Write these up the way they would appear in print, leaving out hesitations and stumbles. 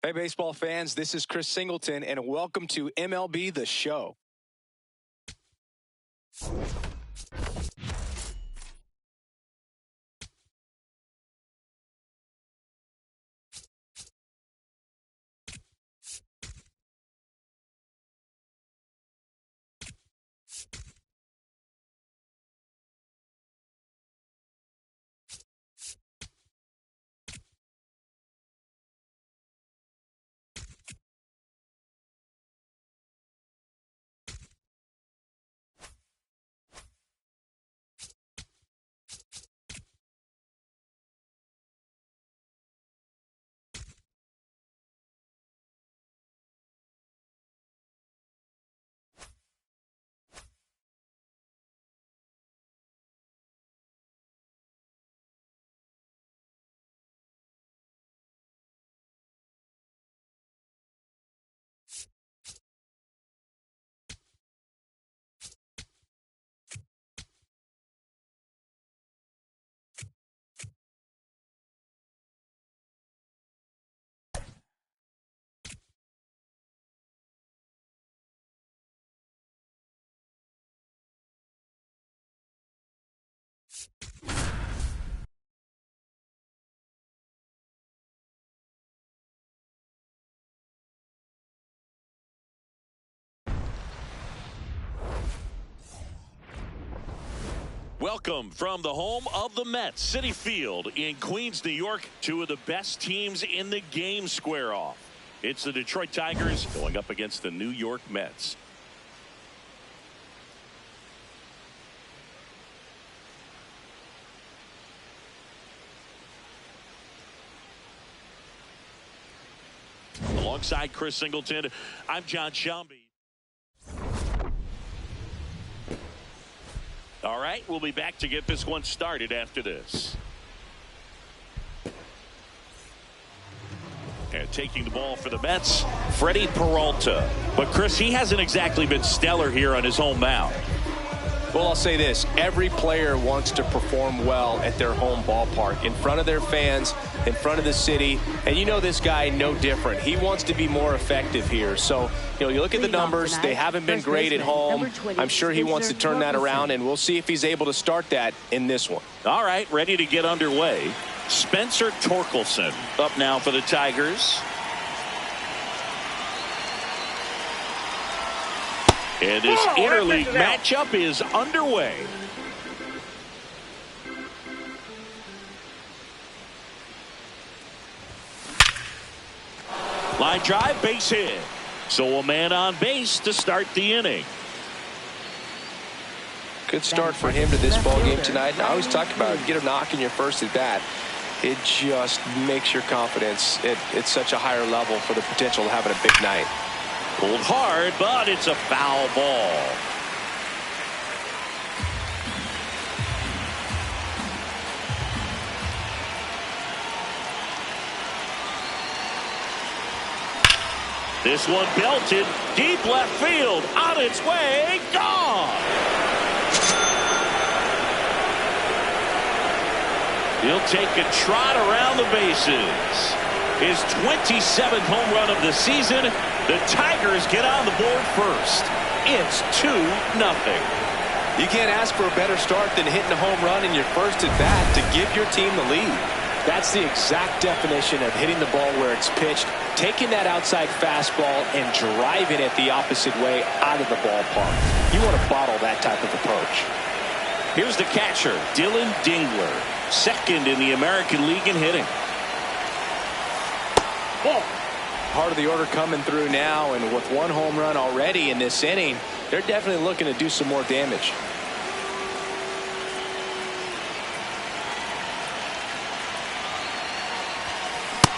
Hey, baseball fans, this is Chris Singleton, and welcome to MLB The Show. Welcome from the home of the Mets, Citi Field in Queens, New York. Two of the best teams in the game square off. It's the Detroit Tigers going up against the New York Mets. Alongside Chris Singleton, I'm John Shelby. All right, we'll be back to get this one started after this. And taking the ball for the Mets, Freddie Peralta. But, Chris, he hasn't exactly been stellar here on his home mound. Well, I'll say this. Every player wants to perform well at their home ballpark, in front of their fans, in front of the city. And you know this guy no different. He wants to be more effective here. So, you look at the numbers. They haven't been great at home. I'm sure he wants to turn that around, and we'll see if he's able to start that in this one. All right, ready to get underway. Spencer Torkelson up now for the Tigers. And this interleague matchup is underway. Line drive, base hit. So a man on base to start the inning. Good start for him to this ball game tonight. I always talk about get a knock in your first at bat. It just makes your confidence at such a higher level for the potential of having a big night. Pulled hard, but it's a foul ball. This one belted deep left field, on its way, gone. He'll take a trot around the bases. His 27th home run of the season. The Tigers get on the board first. It's 2-0. You can't ask for a better start than hitting a home run in your first at bat to give your team the lead. That's the exact definition of hitting the ball where it's pitched, taking that outside fastball and driving it the opposite way out of the ballpark. You want to bottle that type of approach. Here's the catcher, Dylan Dingler, second in the American League in hitting. Part of the order coming through now, and with one home run already in this inning, they're definitely looking to do some more damage.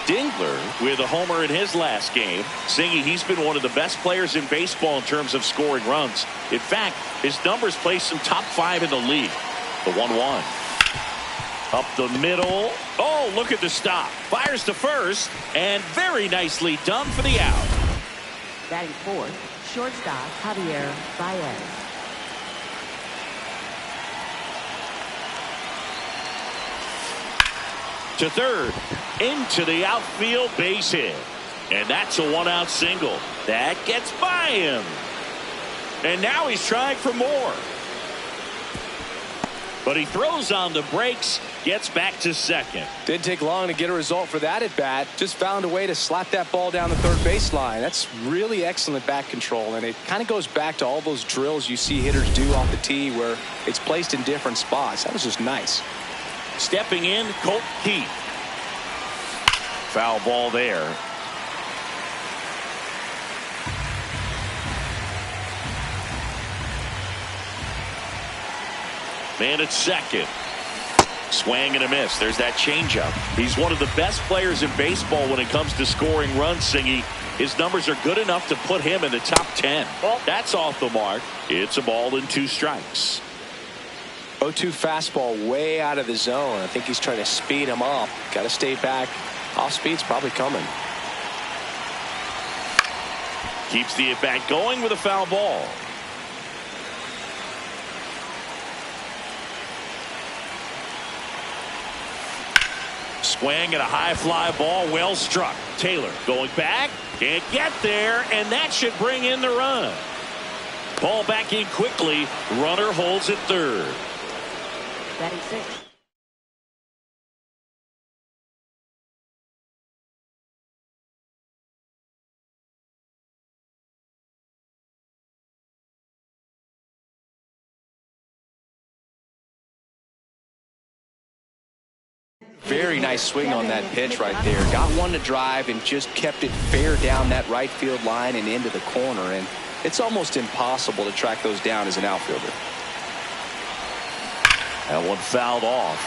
Dingler with a homer in his last game. Singy, he's been one of the best players in baseball in terms of scoring runs. In fact, his numbers place him top 5 in the league. The 1-1. Up the middle. Oh, look at the stop. Fires to first, and very nicely done for the out. Batting fourth, shortstop Javier Baez. To third, into the outfield, base hit. And that's a one-out single. That gets by him. And now he's trying for more. But he throws on the brakes, gets back to second. Didn't take long to get a result for that at bat. Just found a way to slap that ball down the third baseline. That's really excellent bat control, and it kind of goes back to all those drills you see hitters do off the tee where it's placed in different spots. That was just nice. Stepping in, Colt Keith. Foul ball there. Man at second. Swing and a miss. There's that changeup. He's one of the best players in baseball when it comes to scoring runs, Singy. His numbers are good enough to put him in the top 10. Well, that's off the mark. It's a ball and 2 strikes. 0-2 fastball way out of the zone. I think he's trying to speed him up. Got to stay back. Off speed's probably coming. Keeps the at-bat going with a foul ball. Swing and a high fly ball, well struck. Taylor going back, can't get there, and that should bring in the run. Ball back in quickly. Runner holds at third. Batting 6th. Very nice swing on that pitch right there. Got one to drive and just kept it fair down that right field line and into the corner. And it's almost impossible to track those down as an outfielder. That one fouled off.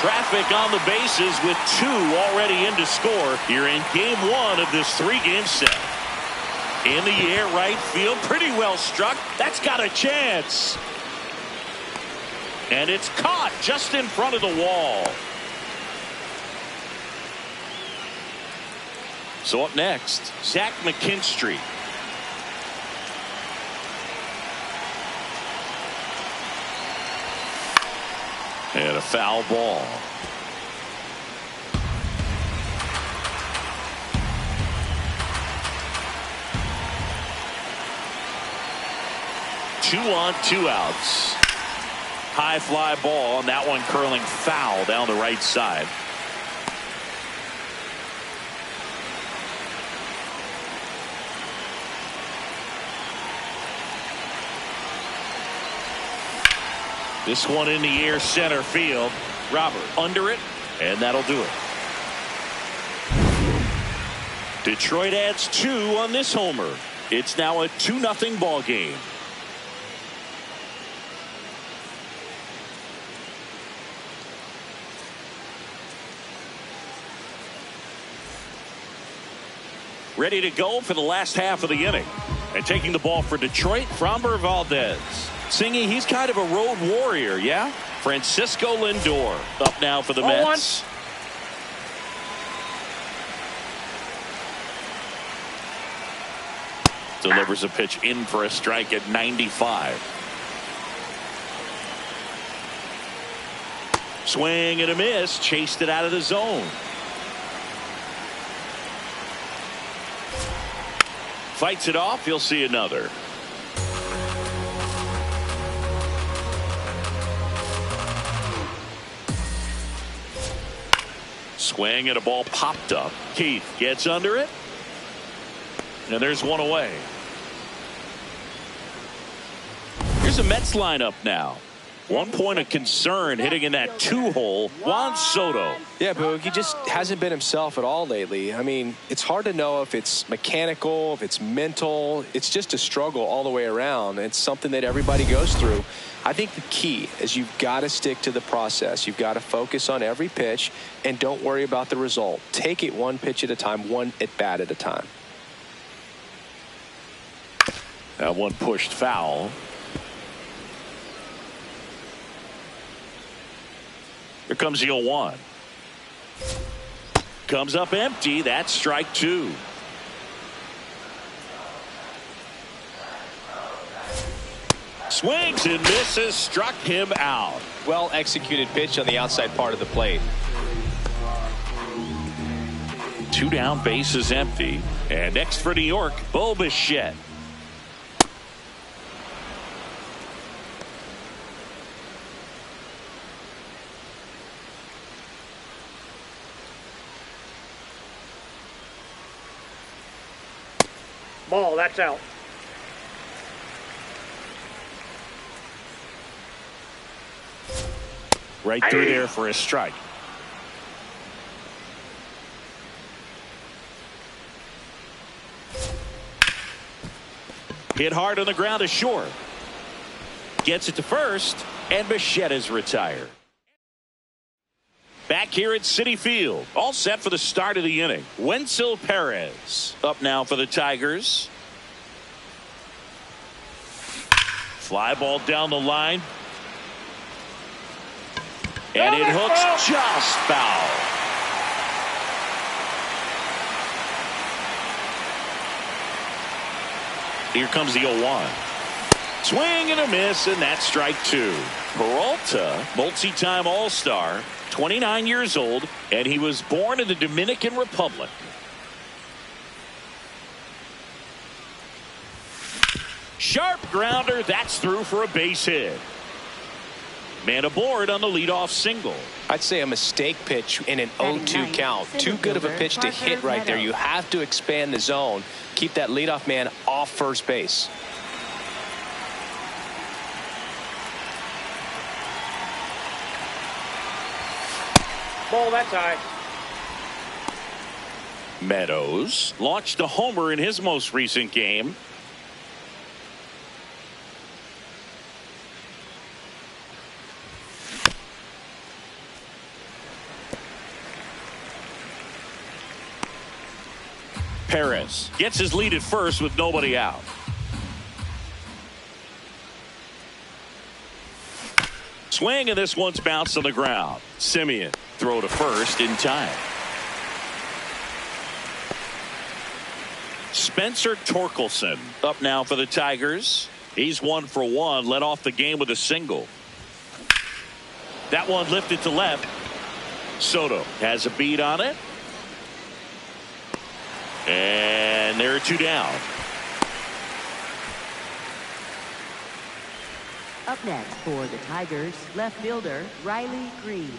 Traffic on the bases with 2 already in to score. You're in game 1 of this 3-game set. In the air, right field, pretty well struck. That's got a chance. And it's caught just in front of the wall. So up next, Zach McKinstry. And a foul ball. Two on, 2 outs. High fly ball, and that one curling foul down the right side. This one in the air, center field. Robert under it, and that'll do it. Detroit adds 2 on this homer. It's now a 2-0 ball game. Ready to go for the last half of the inning. And taking the ball for Detroit, Framber Valdez. Singy, he's kind of a road warrior, yeah? Francisco Lindor up now for the Mets. Delivers a pitch in for a strike at 95. Swing and a miss. Chased it out of the zone. Fights it off. You'll see another. Swing and a ball popped up. Keith gets under it. And there's one away. Here's a Mets lineup now. 1 point of concern hitting in that 2-hole. Juan Soto. Yeah, Boog, he just hasn't been himself at all lately. I mean, it's hard to know if it's mechanical, if it's mental. It's just a struggle all the way around. It's something that everybody goes through. I think the key is you've got to stick to the process. You've got to focus on every pitch and don't worry about the result. Take it 1 pitch at a time, 1 at bat at a time. That one pushed foul. Here comes the 0-1. Comes up empty. That's strike 2. Swings and misses. Struck him out. Well executed pitch on the outside part of the plate. 2 down, bases empty. And next for New York, Bo Bichette. Ball, that's out. Right through there for a strike. Hit hard on the ground to short. Gets it to first, and Bichette is retired. Back here at Citi Field, all set for the start of the inning. Wenzel Perez up now for the Tigers. Fly ball down the line. And it hooks just foul. Here comes the 0-1. Swing and a miss, and that's strike 2. Peralta, multi-time All-Star, 29 years old, and he was born in the Dominican Republic. Sharp grounder, that's through for a base hit. Man aboard on the leadoff single. I'd say a mistake pitch in an 0-2 count. Too good of a pitch to hit right there. You have to expand the zone. Keep that leadoff man off first base. Ball, that's high. Meadows launched a homer in his most recent game. Perez gets his lead at first with nobody out. Swing, and this one's bounced on the ground. Simeon throw to first in time. Spencer Torkelson up now for the Tigers. He's 1 for 1, led off the game with a single. That one lifted to left. Soto has a beat on it. And there are 2 down. Up next for the Tigers, left fielder Riley Green.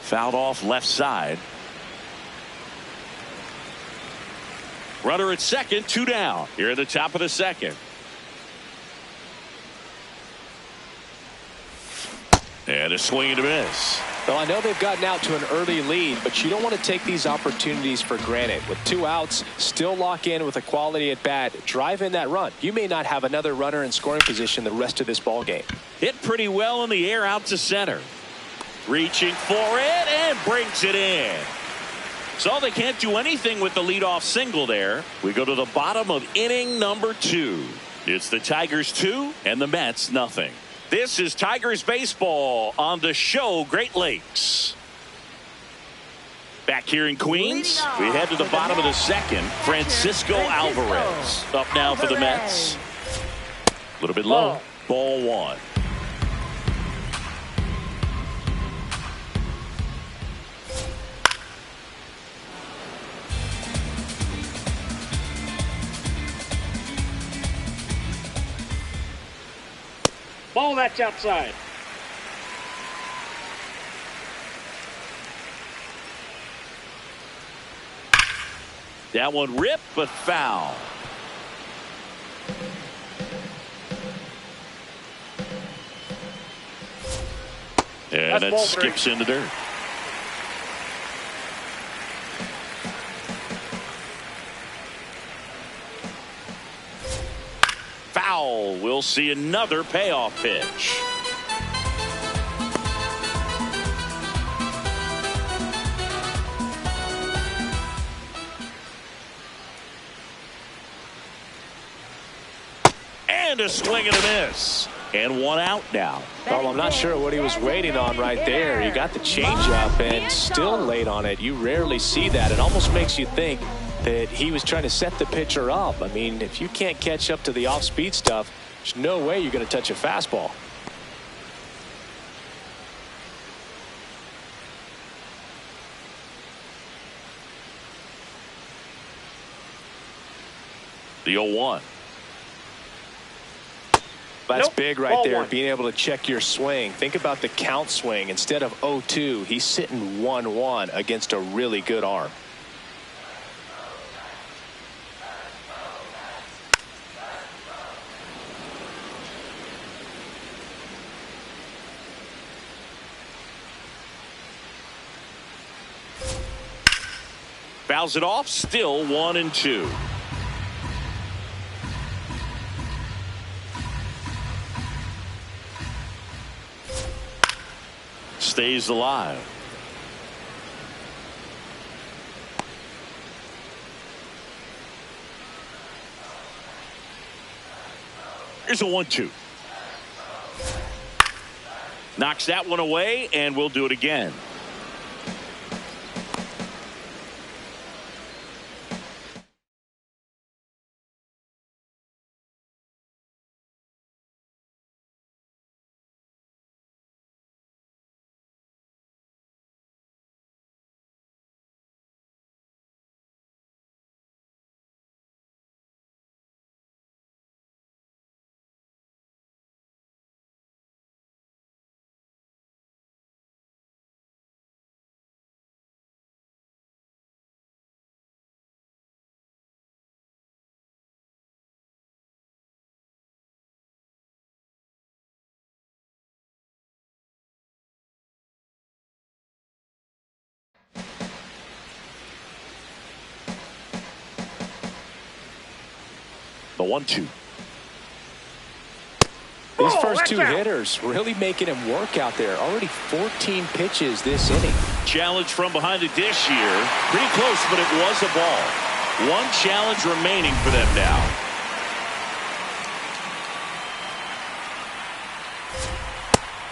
Fouled off left side. Runner at second, 2 down. Here at the top of the second. And a swing and a miss. Well, I know they've gotten out to an early lead, but you don't want to take these opportunities for granted. With 2 outs, still lock in with a quality at bat. Drive in that run. You may not have another runner in scoring position the rest of this ball game. Hit pretty well in the air out to center. Reaching for it and brings it in. So they can't do anything with the leadoff single there. We go to the bottom of inning number 2. It's the Tigers 2 and the Mets nothing. This is Tigers baseball on the show Great Lakes. Back here in Queens, we head to the bottom of the second. Francisco Alvarez up now for the Mets. A little bit low. Ball 1. Ball, that's outside. That one ripped, but foul. And that skips in the dirt. Foul. We'll see another payoff pitch. And a swing and a miss. And 1 out now. Well, I'm not sure what he was waiting on right there. He got the changeup and still late on it. You rarely see that. It almost makes you think that he was trying to set the pitcher up. I mean, if you can't catch up to the off-speed stuff, there's no way you're going to touch a fastball. The 0-1. That's Nope. big right Ball there, one. being able to check your swing. Think about the count swing. Instead of 0-2, he's sitting 1-1 against a really good arm. Fouls it off, still 1-2. Stays alive. Here's a 1-2. Knocks that one away, and we'll do it again. The 1-2. These first two hitters really making him work out there. Already 14 pitches this inning. Challenge from behind the dish here. Pretty close, but it was a ball. One challenge remaining for them now.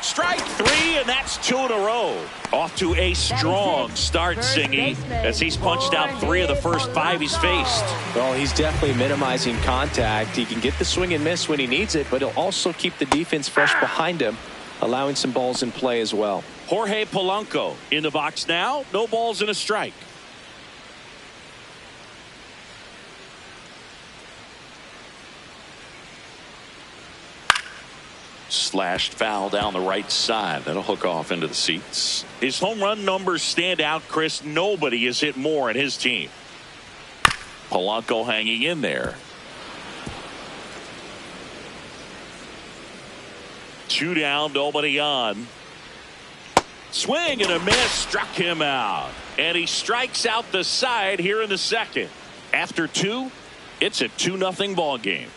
Strike three, and that's 2 in a row. Off to a strong start, Singy, as he's punched out 3 of the first 5 he's faced. Well, he's definitely minimizing contact. He can get the swing and miss when he needs it, but he'll also keep the defense fresh behind him, allowing some balls in play as well. Jorge Polanco in the box now. No balls and a strike. Slashed foul down the right side. That'll hook off into the seats. His home run numbers stand out, Chris. Nobody has hit more in his team. Polanco hanging in there. 2 down, nobody on. Swing and a miss, struck him out. And he strikes out the side here in the second. After 2, it's a 2-0 ball game.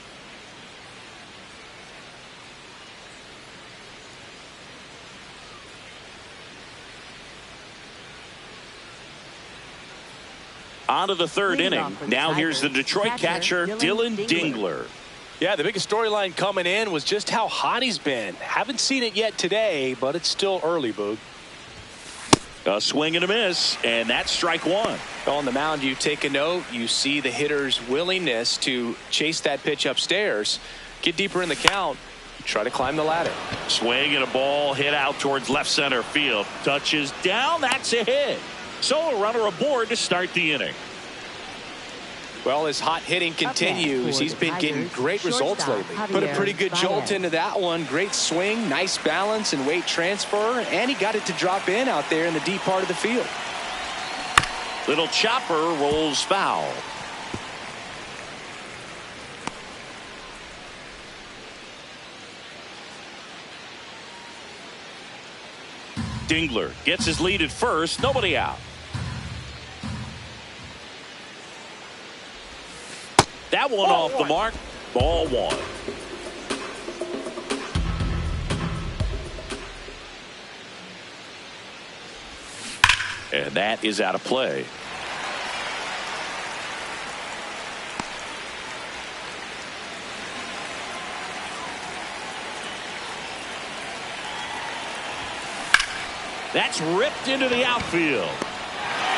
On to the third inning. Now here's the Detroit catcher, Dylan Dingler. Yeah, the biggest storyline coming in was just how hot he's been. Haven't seen it yet today, but it's still early, Boog. A swing and a miss, and that's strike 1. On the mound, you take a note. You see the hitter's willingness to chase that pitch upstairs, get deeper in the count, try to climb the ladder. Swing and a ball hit out towards left center field. Touches down. That's a hit. So a runner aboard to start the inning. Well, his hot hitting continues. He's been getting great results lately. Put a pretty good jolt into that one. Great swing, nice balance and weight transfer, and he got it to drop in out there in the deep part of the field. Little chopper rolls foul. Dingler gets his lead at first. Nobody out. That one Ball off one. the mark. Ball 1. And that is out of play. That's ripped into the outfield.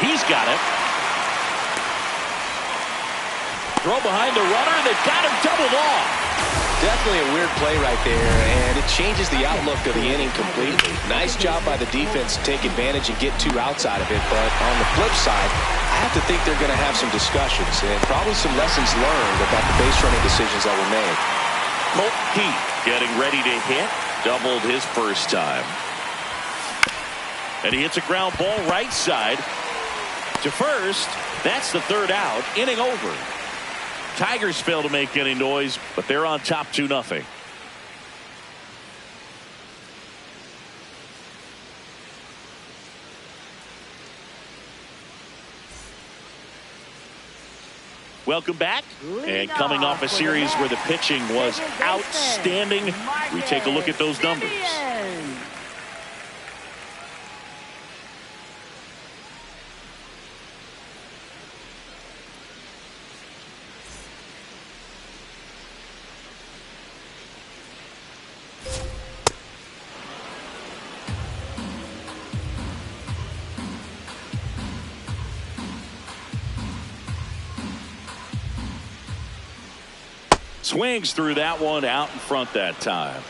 He's got it. throw behind the runner. They've got him doubled off. Definitely a weird play right there, and it changes the outlook of the inning completely. Nice job by the defense to take advantage and get 2 outs out of it, but on the flip side, I have to think they're going to have some discussions and probably some lessons learned about the base running decisions that were made. Colt Keith getting ready to hit. Doubled his first time. And he hits a ground ball right side to first. That's the 3rd out. Inning over. Tigers fail to make any noise, but they're on top 2-0. Welcome back. And coming off a series where the pitching was outstanding, we take a look at those numbers. Swings through that one, out in front that time.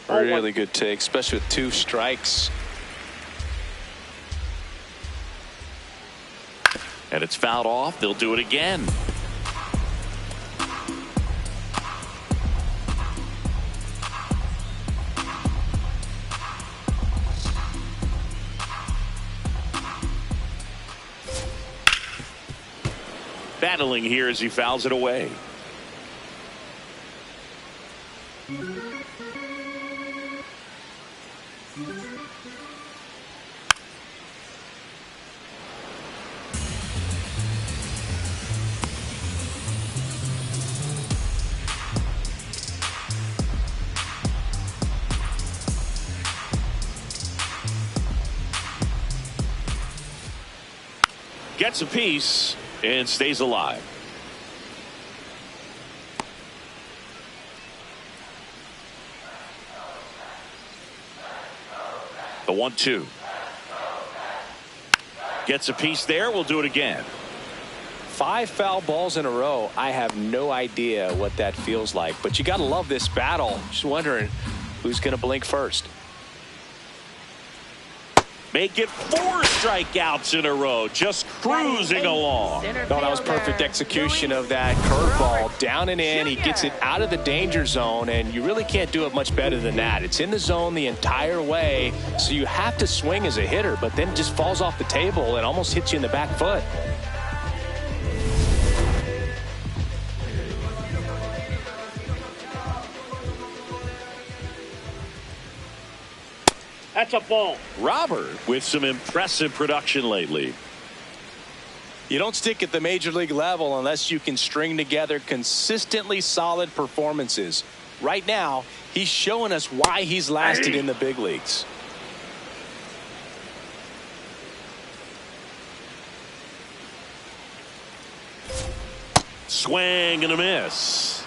Really good take, especially with 2 strikes. And it's fouled off. They'll do it again. Battling here as he fouls it away. Gets a piece and stays alive. The 1-2. Gets a piece there. We'll do it again. 5 foul balls in a row. I have no idea what that feels like, but you got to love this battle. Just wondering who's going to blink first. Make it 4 strikeouts in a row, just cruising along. No, that was perfect execution of that curveball. Down and in, he gets it out of the danger zone, and you really can't do it much better than that. It's in the zone the entire way, so you have to swing as a hitter, but then it just falls off the table and almost hits you in the back foot. That's a ball. Robert with some impressive production lately. You don't stick at the major league level unless you can string together consistently solid performances. Right now, he's showing us why he's lasted in the big leagues. Swing and a miss.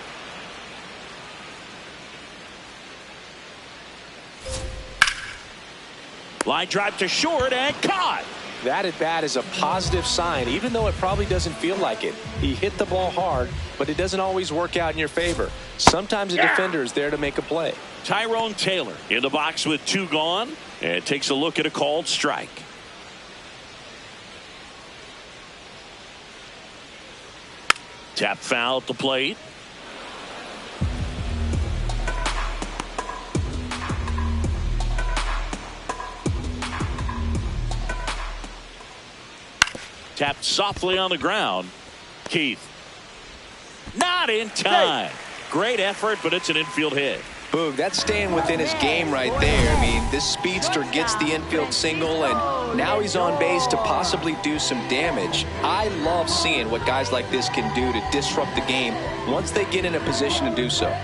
Line drive to short and caught. That at bat is a positive sign, even though it probably doesn't feel like it. He hit the ball hard, but it doesn't always work out in your favor. Sometimes a defender is there to make a play. Tyrone Taylor in the box with 2 gone and takes a look at a called strike. Tap foul at the plate. Tapped softly on the ground. Keith. Not in time. Great effort, but it's an infield hit. Boog, that's staying within his game right there. I mean, this speedster gets the infield single, and now he's on base to possibly do some damage. I love seeing what guys like this can do to disrupt the game once they get in a position to do so.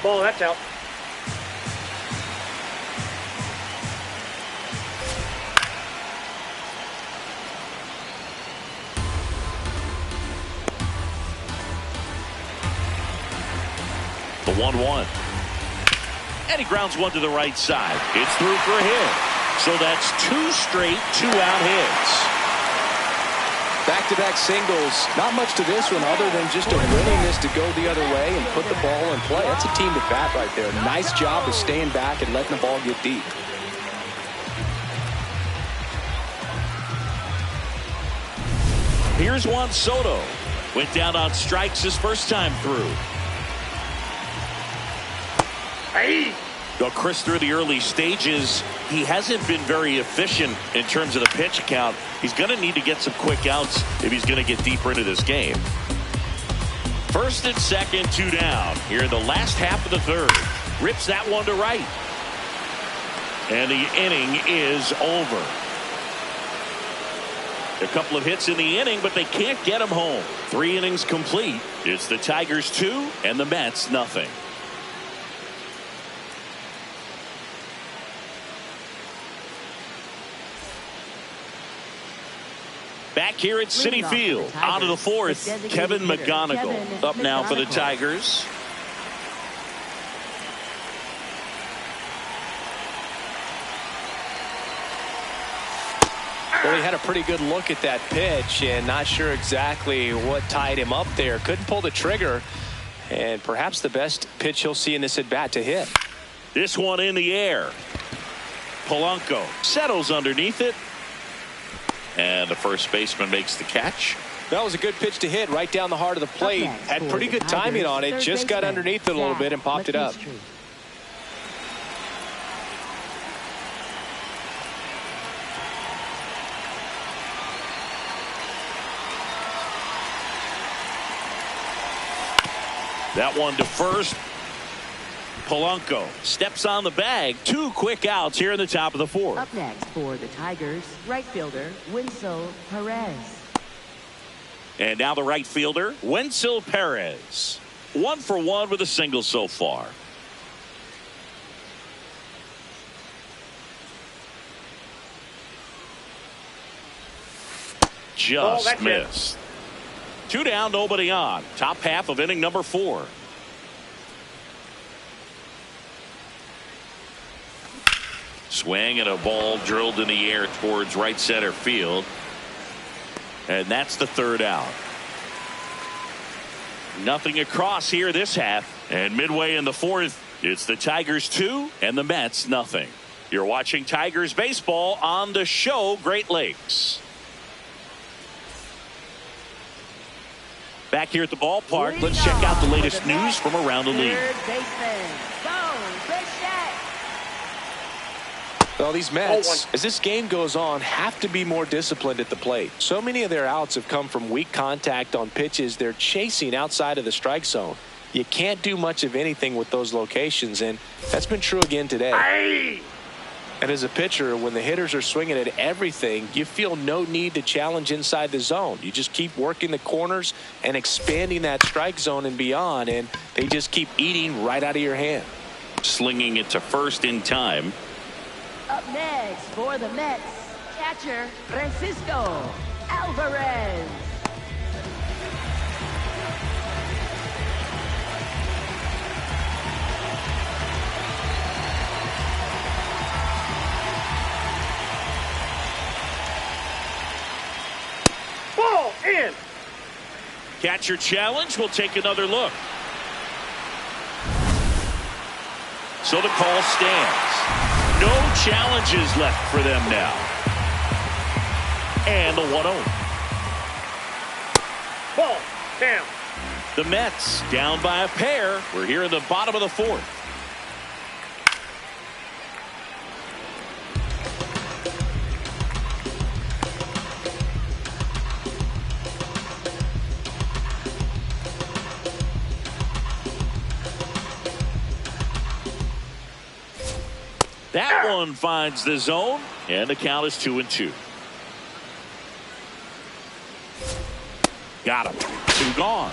Ball, that's out. 1-1. And he grounds one to the right side. It's through for a hit. So that's 2 straight 2-out hits. Back-to-back singles. Not much to this one other than just a willingness to go the other way and put the ball in play. That's a team to bat right there. Nice job of staying back and letting the ball get deep. Here's Juan Soto. Went down on strikes his first time through. Hey. Well, Chris, through the early stages, he hasn't been very efficient in terms of the pitch count. He's going to need to get some quick outs if he's going to get deeper into this game. First and second, 2 down. Here in the last half of the third. Rips that one to right. And the inning is over. A couple of hits in the inning, but they can't get him home. 3 innings complete. It's the Tigers 2 and the Mets nothing. Back here at Citi Field, out of the fourth, Kevin McGonigal up now for the Tigers. Well, he had a pretty good look at that pitch and not sure exactly what tied him up there. Couldn't pull the trigger, and perhaps the best pitch he'll see in this at-bat to hit. This one in the air. Polanco settles underneath it. And the first baseman makes the catch. That was a good pitch to hit right down the heart of the plate. Had pretty good timing on it. Just got underneath it a little bit and popped it up. That one to first. Polanco steps on the bag. 2 quick outs here in the top of the fourth. Up next for the Tigers, right fielder Wenzel Perez. And now the right fielder, Wenzel Perez. 1 for 1 with a single so far. Just missed. 2 down, nobody on. Top half of inning number 4. Swing and a ball drilled in the air towards right center field. And that's the 3rd out. Nothing across here this half. And midway in the 4th, it's the Tigers 2 and the Mets nothing. You're watching Tigers baseball on the show Great Lakes. Back here at the ballpark, let's check out the latest news from around the league. Well, these Mets, as this game goes on, have to be more disciplined at the plate. So many of their outs have come from weak contact on pitches they're chasing outside of the strike zone. You can't do much of anything with those locations, and that's been true again today. Aye. And as a pitcher, when the hitters are swinging at everything, you feel no need to challenge inside the zone. You just keep working the corners and expanding that strike zone and beyond, and they just keep eating right out of your hand. Slinging it to first in time. Up next for the Mets, catcher Francisco Alvarez. Ball in. Catcher challenge. We'll take another look. So the call stands. No challenges left for them now. And the 1-0. Ball down. The Mets down by a pair. We're here in the bottom of the 4th. That one finds the zone, and the count is 2-2. Got him. 2 gone.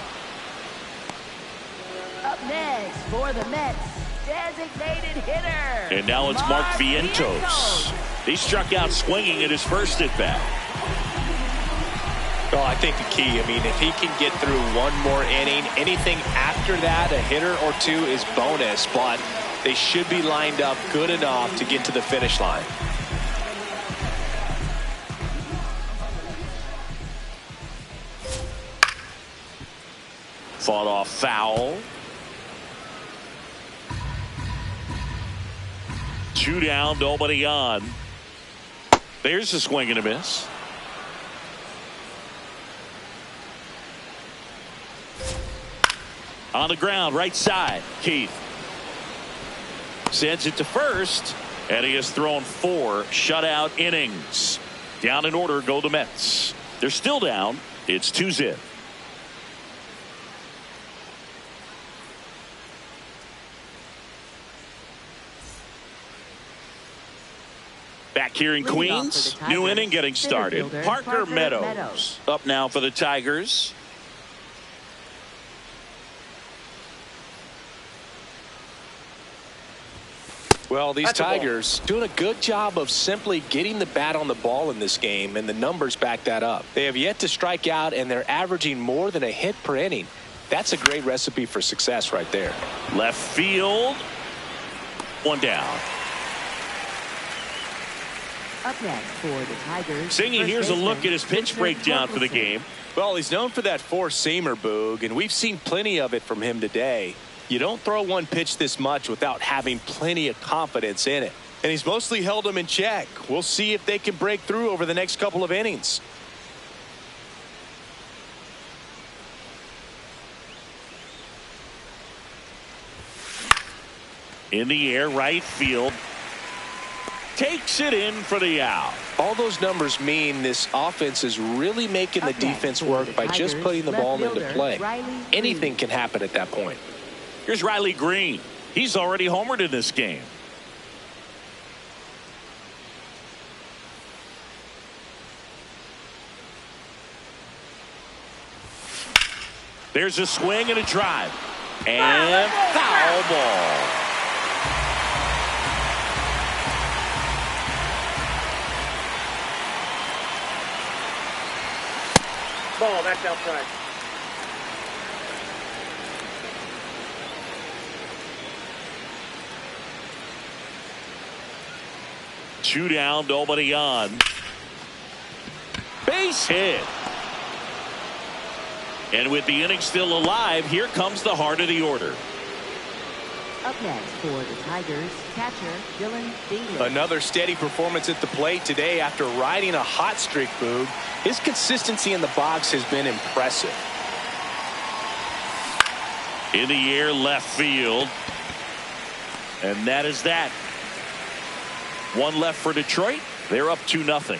Up next for the Mets, designated hitter. And now it's Mark Vientos. He struck out swinging at his first at bat. Well, I think the key, if he can get through one more inning, anything after that, a hitter or two is bonus, but they should be lined up good enough to get to the finish line. Fought off foul. 2 down, nobody on. There's a swing and a miss. On the ground, right side, Keith sends it to first, and he has thrown 4 shutout innings. Down in order go the Mets. They're still down. It's 2-0. Back here in Queens, new inning getting started. Parker Meadows up now for the Tigers. Well, these Tigers doing a good job of simply getting the bat on the ball in this game, and the numbers back that up. They have yet to strike out, and they're averaging more than a hit per inning. That's a great recipe for success right there. Left field. 1 down. Up next for the Tigers. Singy, here's a look at his pitch breakdown for the game. Well, he's known for that four-seamer, Boog, and we've seen plenty of it from him today. You don't throw one pitch this much without having plenty of confidence in it. And he's mostly held them in check. We'll see if they can break through over the next couple of innings. In the air, right field. Takes it in for the out. All those numbers mean this offense is really making the defense work by just putting the ball into play. Anything can happen at that point. Here's Riley Green. He's already homered in this game. There's a swing and a drive. And foul ball. Ball, that's outside. Two down, nobody on. Base hit. And with the inning still alive, here comes the heart of the order. Up next for the Tigers, catcher Dylan Dingley. Another steady performance at the plate today after riding a hot streak, Boog. His consistency in the box has been impressive. In the air, left field. And that is that. One left for Detroit. They're up 2-0.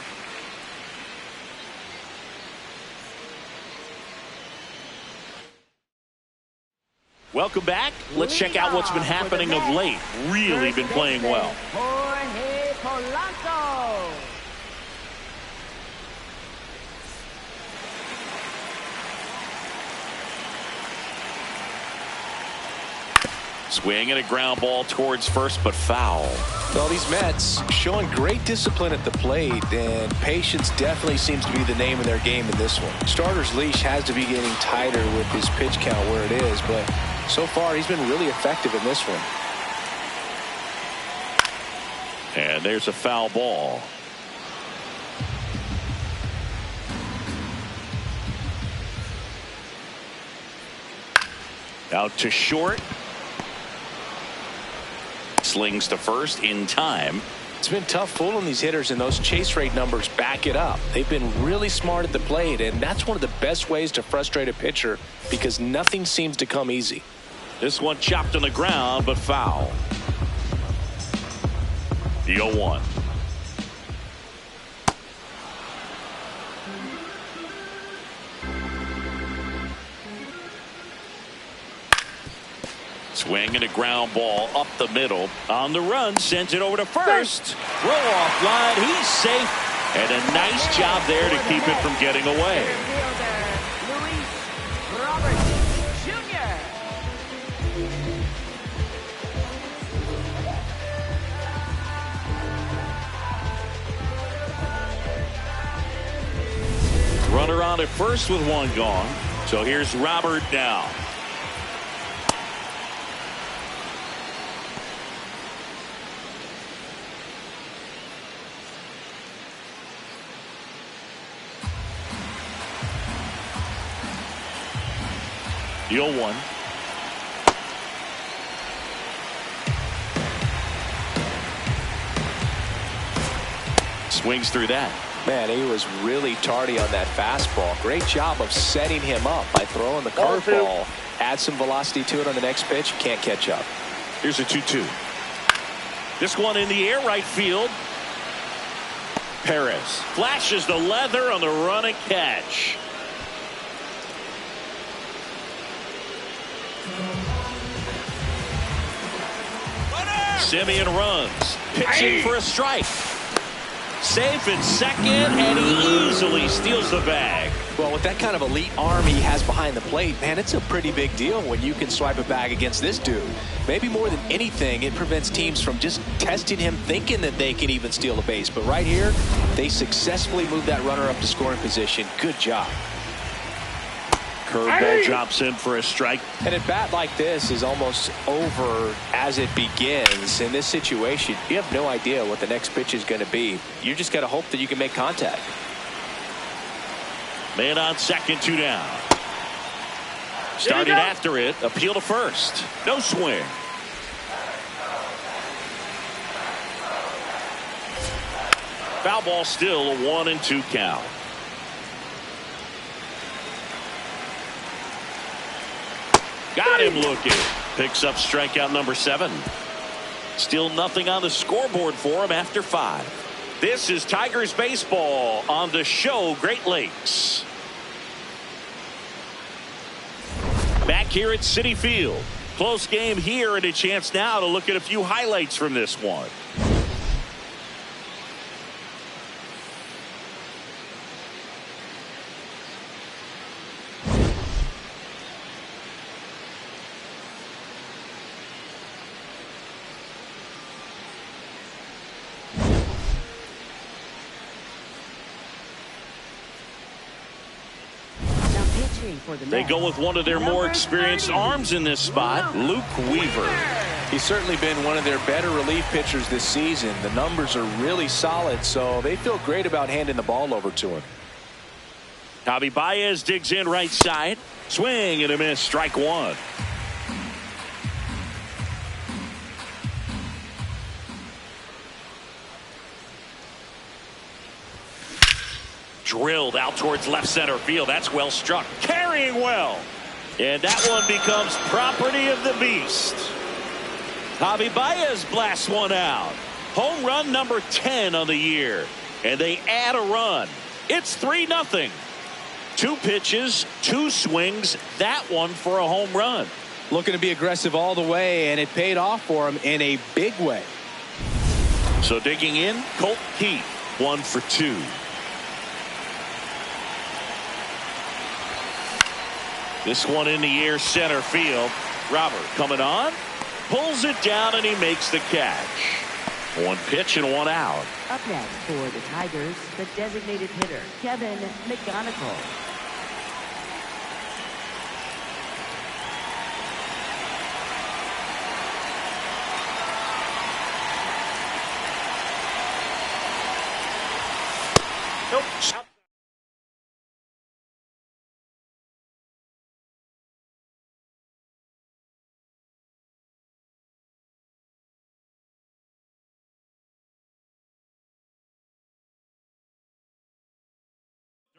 Welcome back. Let's check out what's been happening of late. Really been playing well. Jorge Polanco. Swing and a ground ball towards first, but foul. Well, these Mets showing great discipline at the plate, and patience definitely seems to be the name of their game in this one. Starter's leash has to be getting tighter with his pitch count where it is, but so far he's been really effective in this one. And there's a foul ball. Out to short. Slings to first in time. It's been tough fooling these hitters, and those chase rate numbers back it up. They've been really smart at the plate, and that's one of the best ways to frustrate a pitcher because nothing seems to come easy. This one chopped on the ground, but foul. The 0-1. Swing and a ground ball up the middle. On the run, sends it over to first. Throw off line. He's safe. And a nice job there to keep it from getting away. Runner on at first with one gone. So here's Robert now. The 0-1. Swings through that. Man, he was really tardy on that fastball. Great job of setting him up by throwing the curveball. Add some velocity to it on the next pitch. Can't catch up. Here's a 2-2. This one in the air, right field. Perez flashes the leather on the run and catch. Simeon runs, pitching for a strike. Safe in second, and he easily steals the bag. Well, with that kind of elite arm he has behind the plate, man, it's a pretty big deal when you can swipe a bag against this dude. Maybe more than anything, it prevents teams from just testing him, thinking that they can even steal a base. But right here, they successfully moved that runner up to scoring position. Good job. Curveball drops in for a strike. And a bat like this is almost over as it begins. In this situation, you have no idea what the next pitch is going to be. You just got to hope that you can make contact. Man on second, 2 down. Started after it. Appeal to first. No swing. Foul ball, still a 1-2 count. Got him looking. Picks up strikeout number 7. Still nothing on the scoreboard for him after 5. This is Tigers baseball on the show Great Lakes. Back here at Citi Field. Close game here, and a chance now to look at a few highlights from this one. They go with one of their more experienced arms in this spot, Luke Weaver. He's certainly been one of their better relief pitchers this season. The numbers are really solid, so they feel great about handing the ball over to him. Javi Baez digs in right side. Swing and a miss, strike 1. Drilled out towards left center field. That's well struck. Carrying well. And that one becomes property of the beast. Javi Baez blasts one out. Home run number 10 on the year. And they add a run. It's 3-0. 2 pitches, 2 swings. That one for a home run. Looking to be aggressive all the way, and it paid off for him in a big way. So digging in, Colt Keith, 1 for 2. This one in the air, center field. Robert coming on, pulls it down, and he makes the catch. 1 pitch and 1 out. Up next for the Tigers, the designated hitter, Kevin McGonigal. Nope.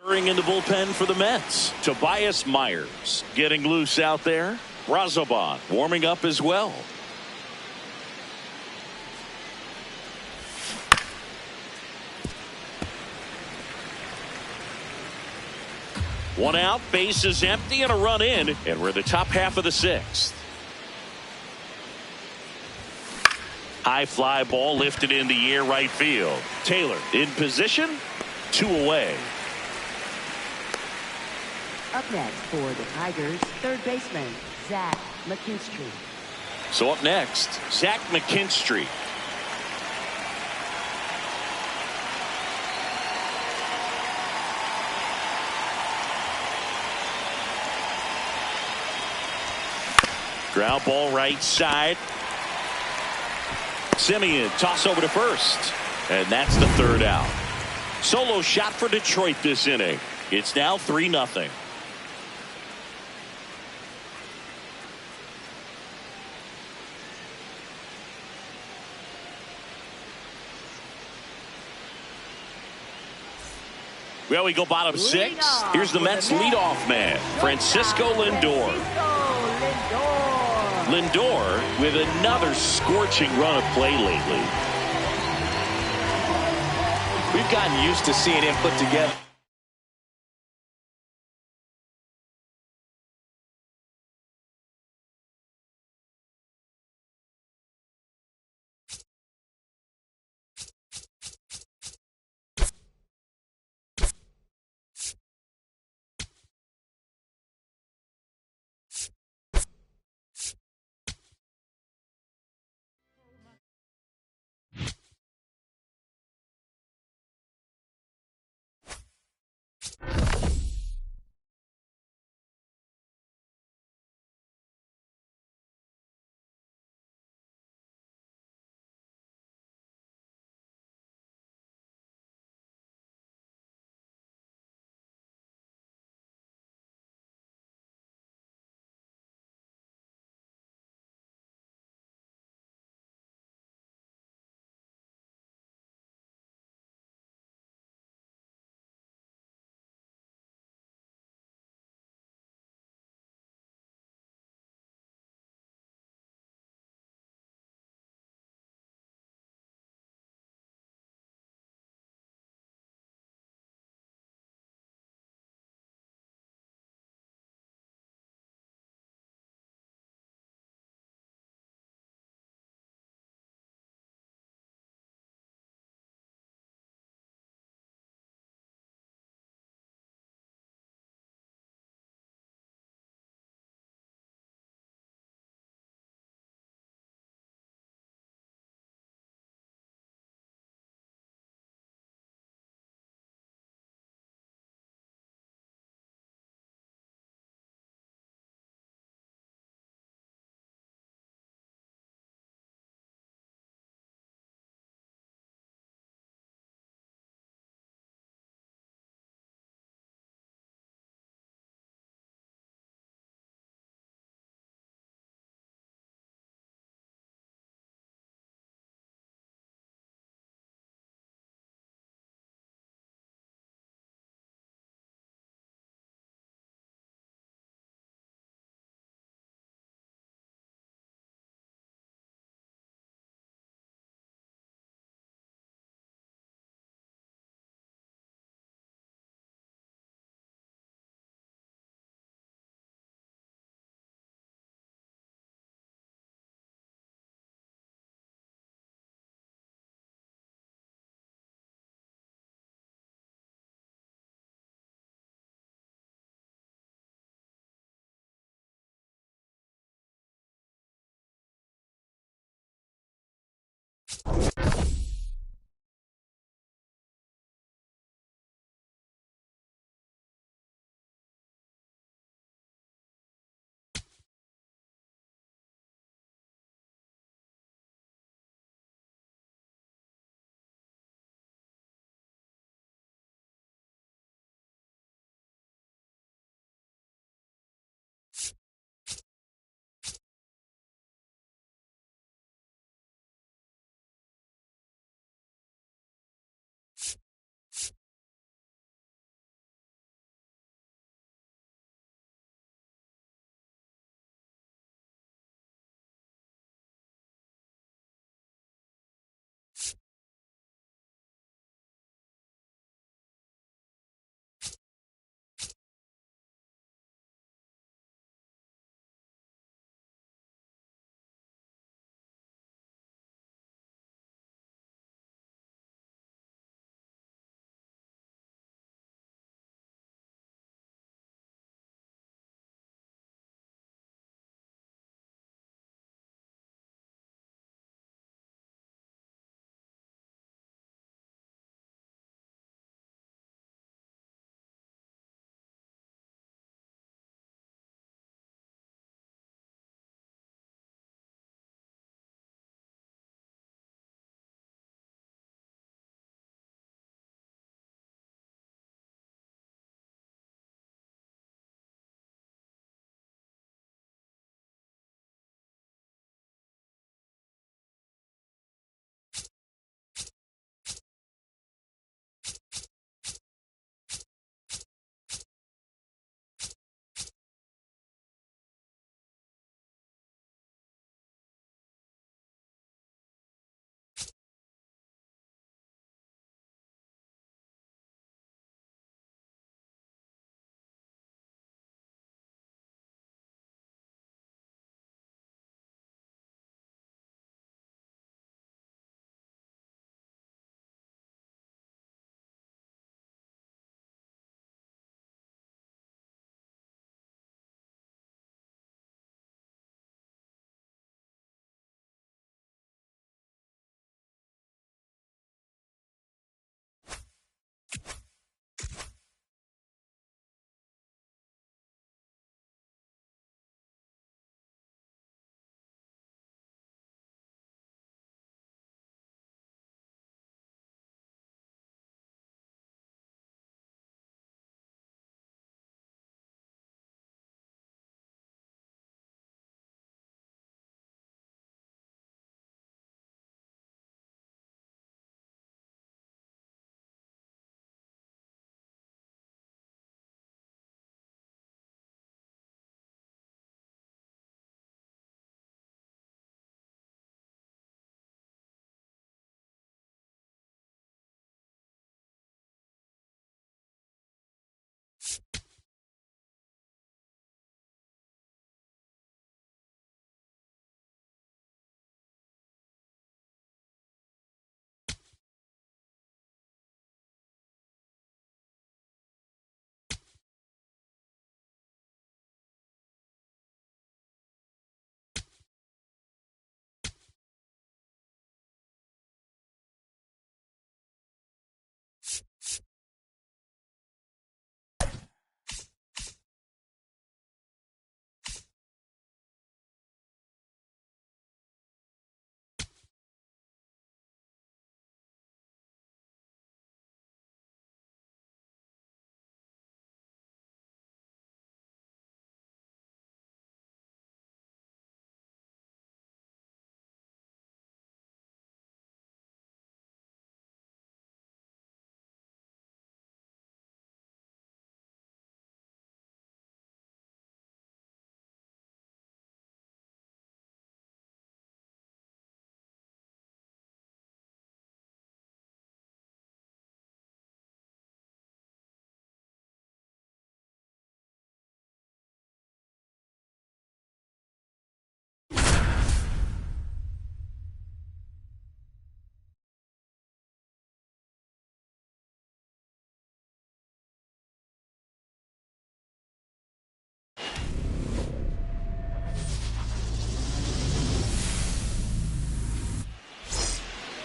In the bullpen for the Mets, Tobias Myers getting loose out there. Razoban warming up as well. One out, base is empty, and a run in, and we're in the top half of the 6th. High fly ball lifted in the air, right field. Taylor in position, 2 away. Up next for the Tigers, third baseman, Zach McKinstry. So up next, Zach McKinstry. Ground ball right side. Simeon toss over to first. And that's the third out. Solo shot for Detroit this inning. It's now 3-0. Well, we go bottom six. Here's the Mets leadoff man, Francisco Lindor. Lindor with another scorching run of play lately. We've gotten used to seeing him put together.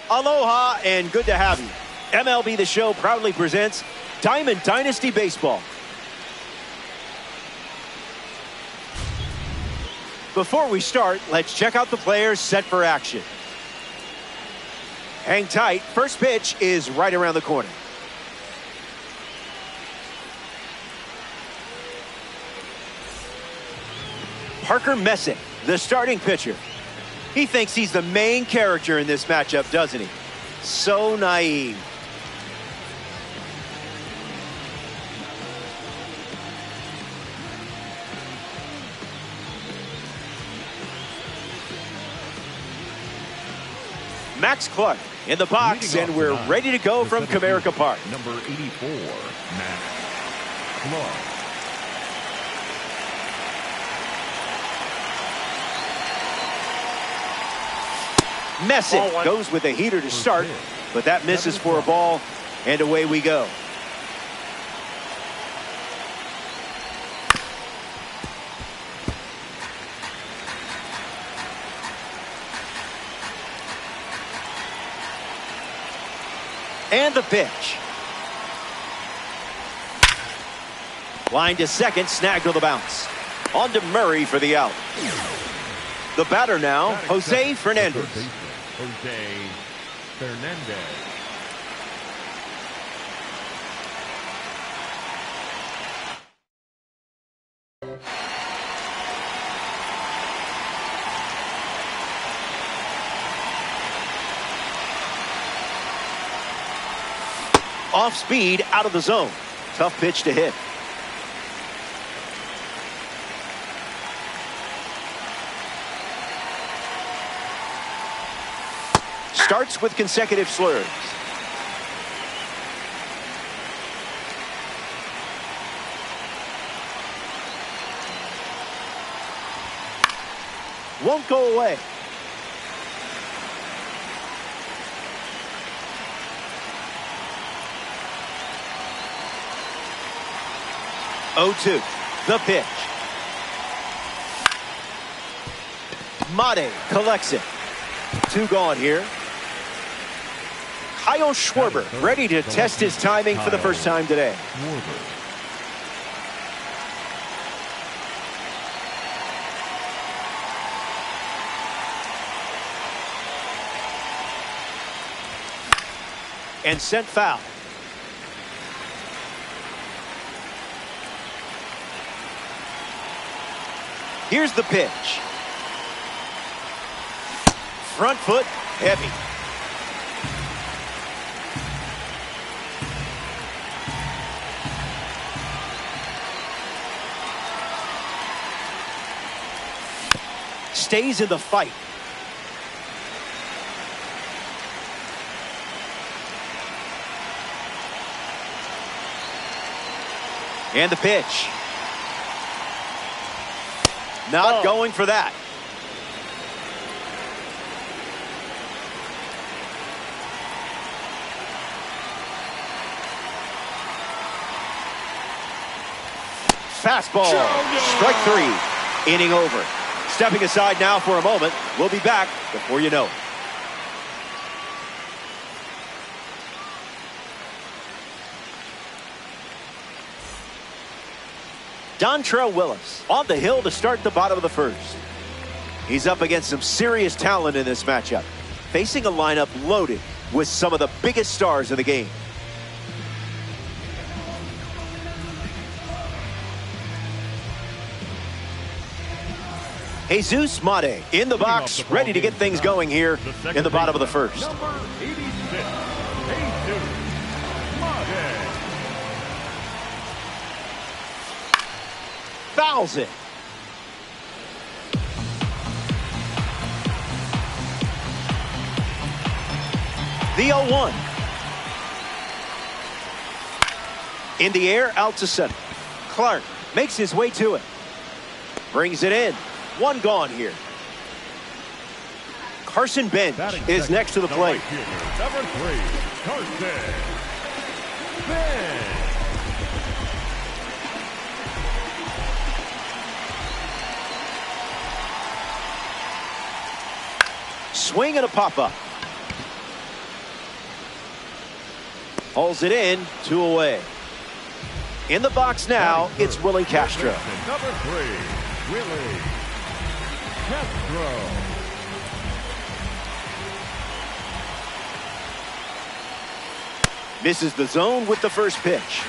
Aloha and good to have you. MLB The Show proudly presents Diamond Dynasty Baseball. Before we start, let's check out the players set for action. Hang tight. First pitch is right around the corner. Parker Messick, the starting pitcher. He thinks he's the main character in this matchup, doesn't he? So naive. Max Clark in the box, and we're ready to go from Comerica Park. Number 84, Max Clark. Messick goes with a heater to start, but that misses for a ball, and away we go. And the pitch. Line to second, snagged on the bounce. On to Murray for the out. The batter now, Jose Fernandez. Jose Fernandez. Off speed, out of the zone. Tough pitch to hit. Starts with consecutive slurs. Won't go away. Oh-2, the pitch. Mate collects it. 2 gone here. Kyle Schwarber ready to test his timing for the first time today. And sent foul. Here's the pitch. Front foot, heavy. Stays in the fight. And the pitch. Not going for that. Fastball. Strike 3. Inning over. Stepping aside now for a moment. We'll be back before you know it. Dontrell Willis on the hill to start the bottom of the first. He's up against some serious talent in this matchup, facing a lineup loaded with some of the biggest stars in the game. Jesus Mate in the box, ready to get things going here in the bottom of the first. Number 86, Jesus Mate. Fouls it. The 0-1. In the air, out to center. Clark makes his way to it. Brings it in. 1 gone here. Carson Bench is next to the plate. Number 3, Carson Bench. Swing and a pop-up. Pulls it in, 2 away. In the box now, it's Willie Castro. Number 3, Willie Castro. Misses the zone with the first pitch.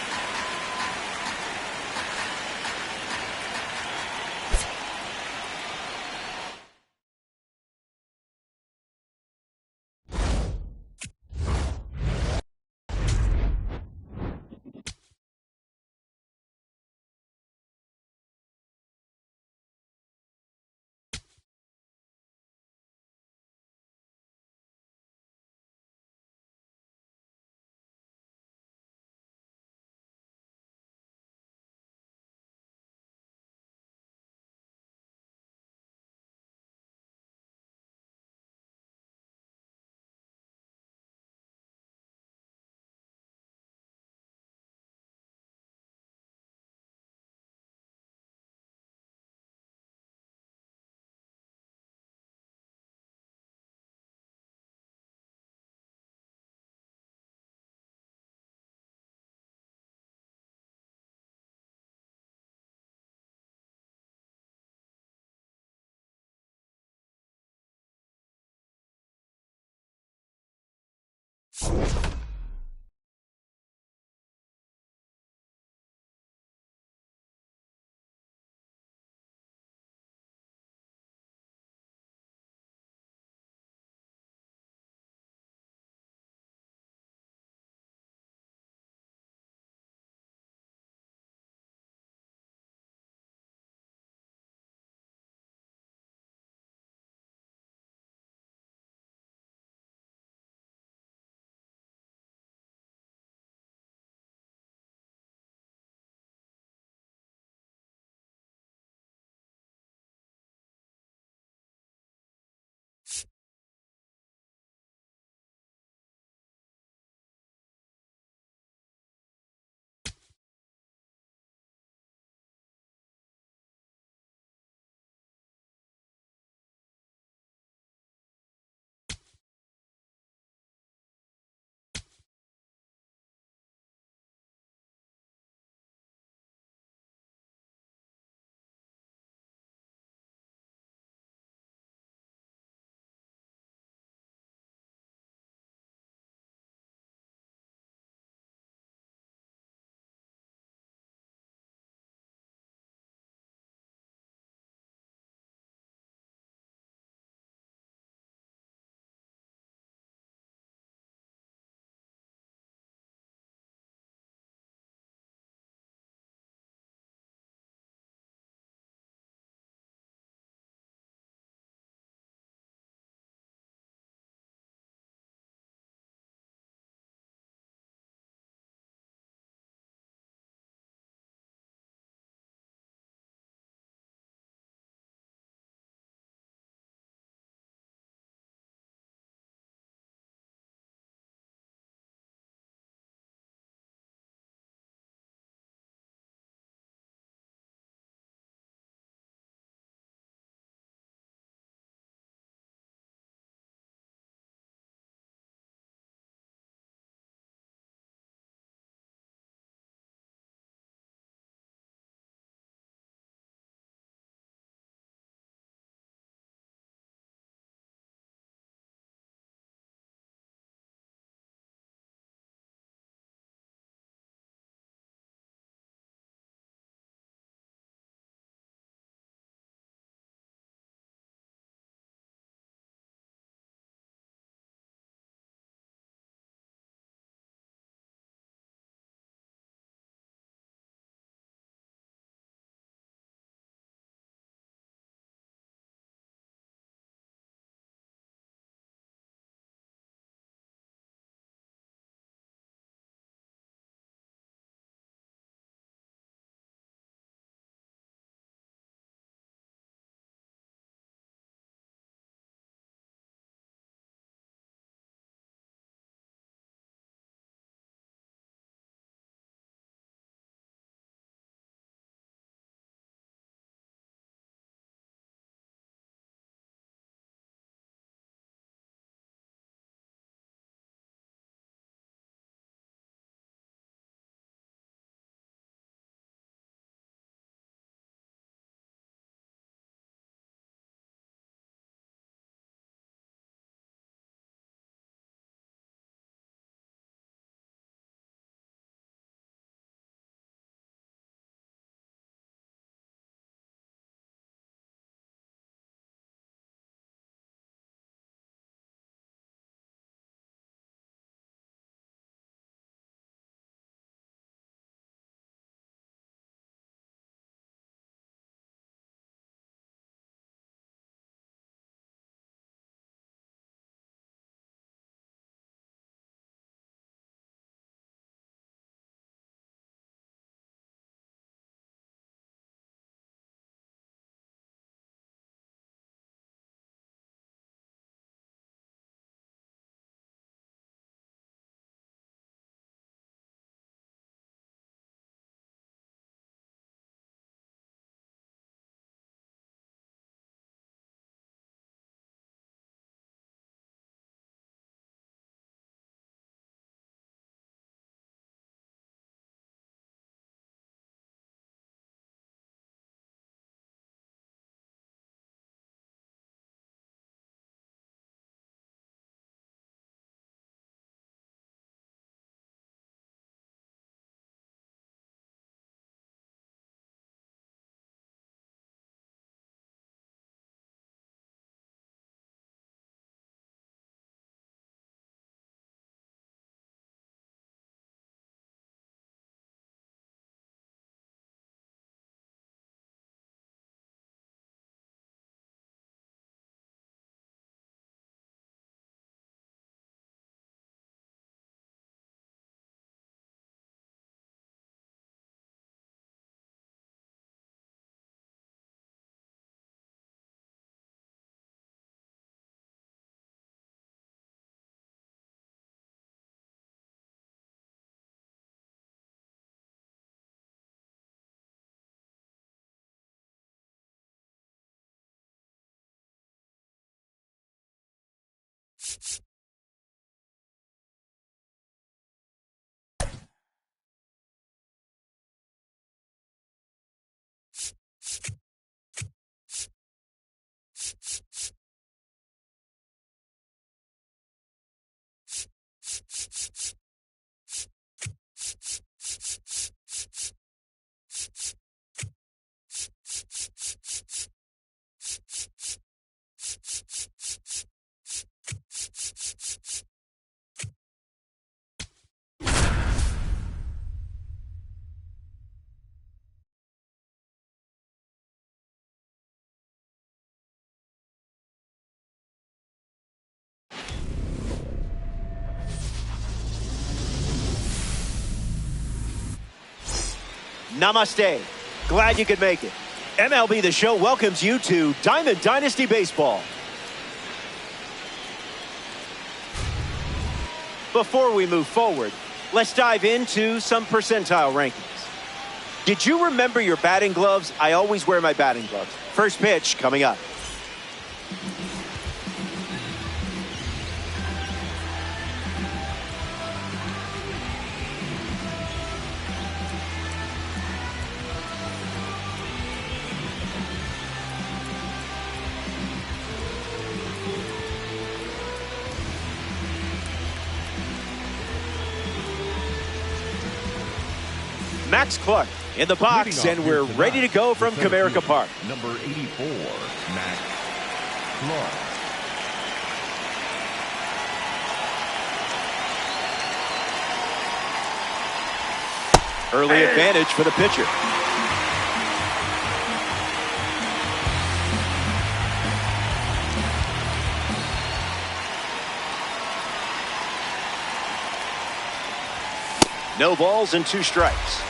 Namaste. Glad you could make it. MLB The Show welcomes you to Diamond Dynasty Baseball. Before we move forward, let's dive into some percentile rankings. Did you remember your batting gloves? I always wear my batting gloves. First pitch coming up. Max Clark in the box, and we're ready to go from Comerica Park. Number 84, Max Clark. Early advantage for the pitcher. No balls and 2 strikes.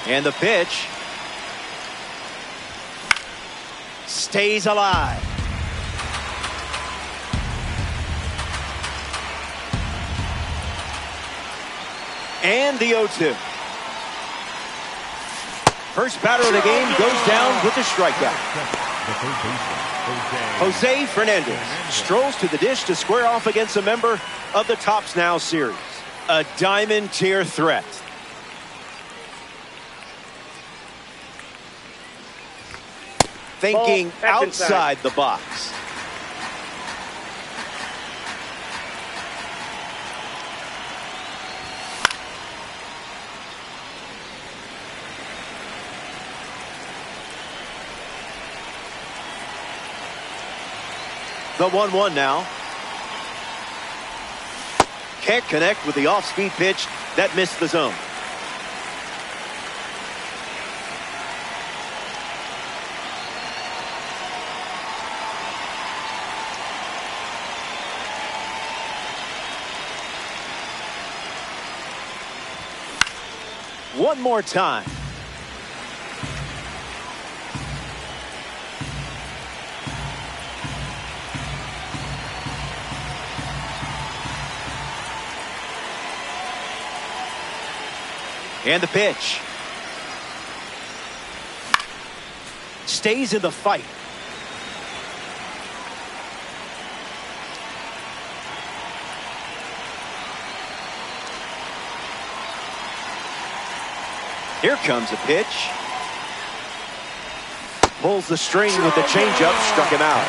And the pitch stays alive. And the 0-2. First batter of the game goes down with the strikeout. Jose Fernandez strolls to the dish to square off against a member of the Tops Now series. A diamond tier threat. Thinking outside the box. The 1-1 now. Can't connect with the off-speed pitch that missed the zone. One more time. And the pitch. Stays in the fight. Here comes a pitch. Pulls the string with the changeup, struck him out.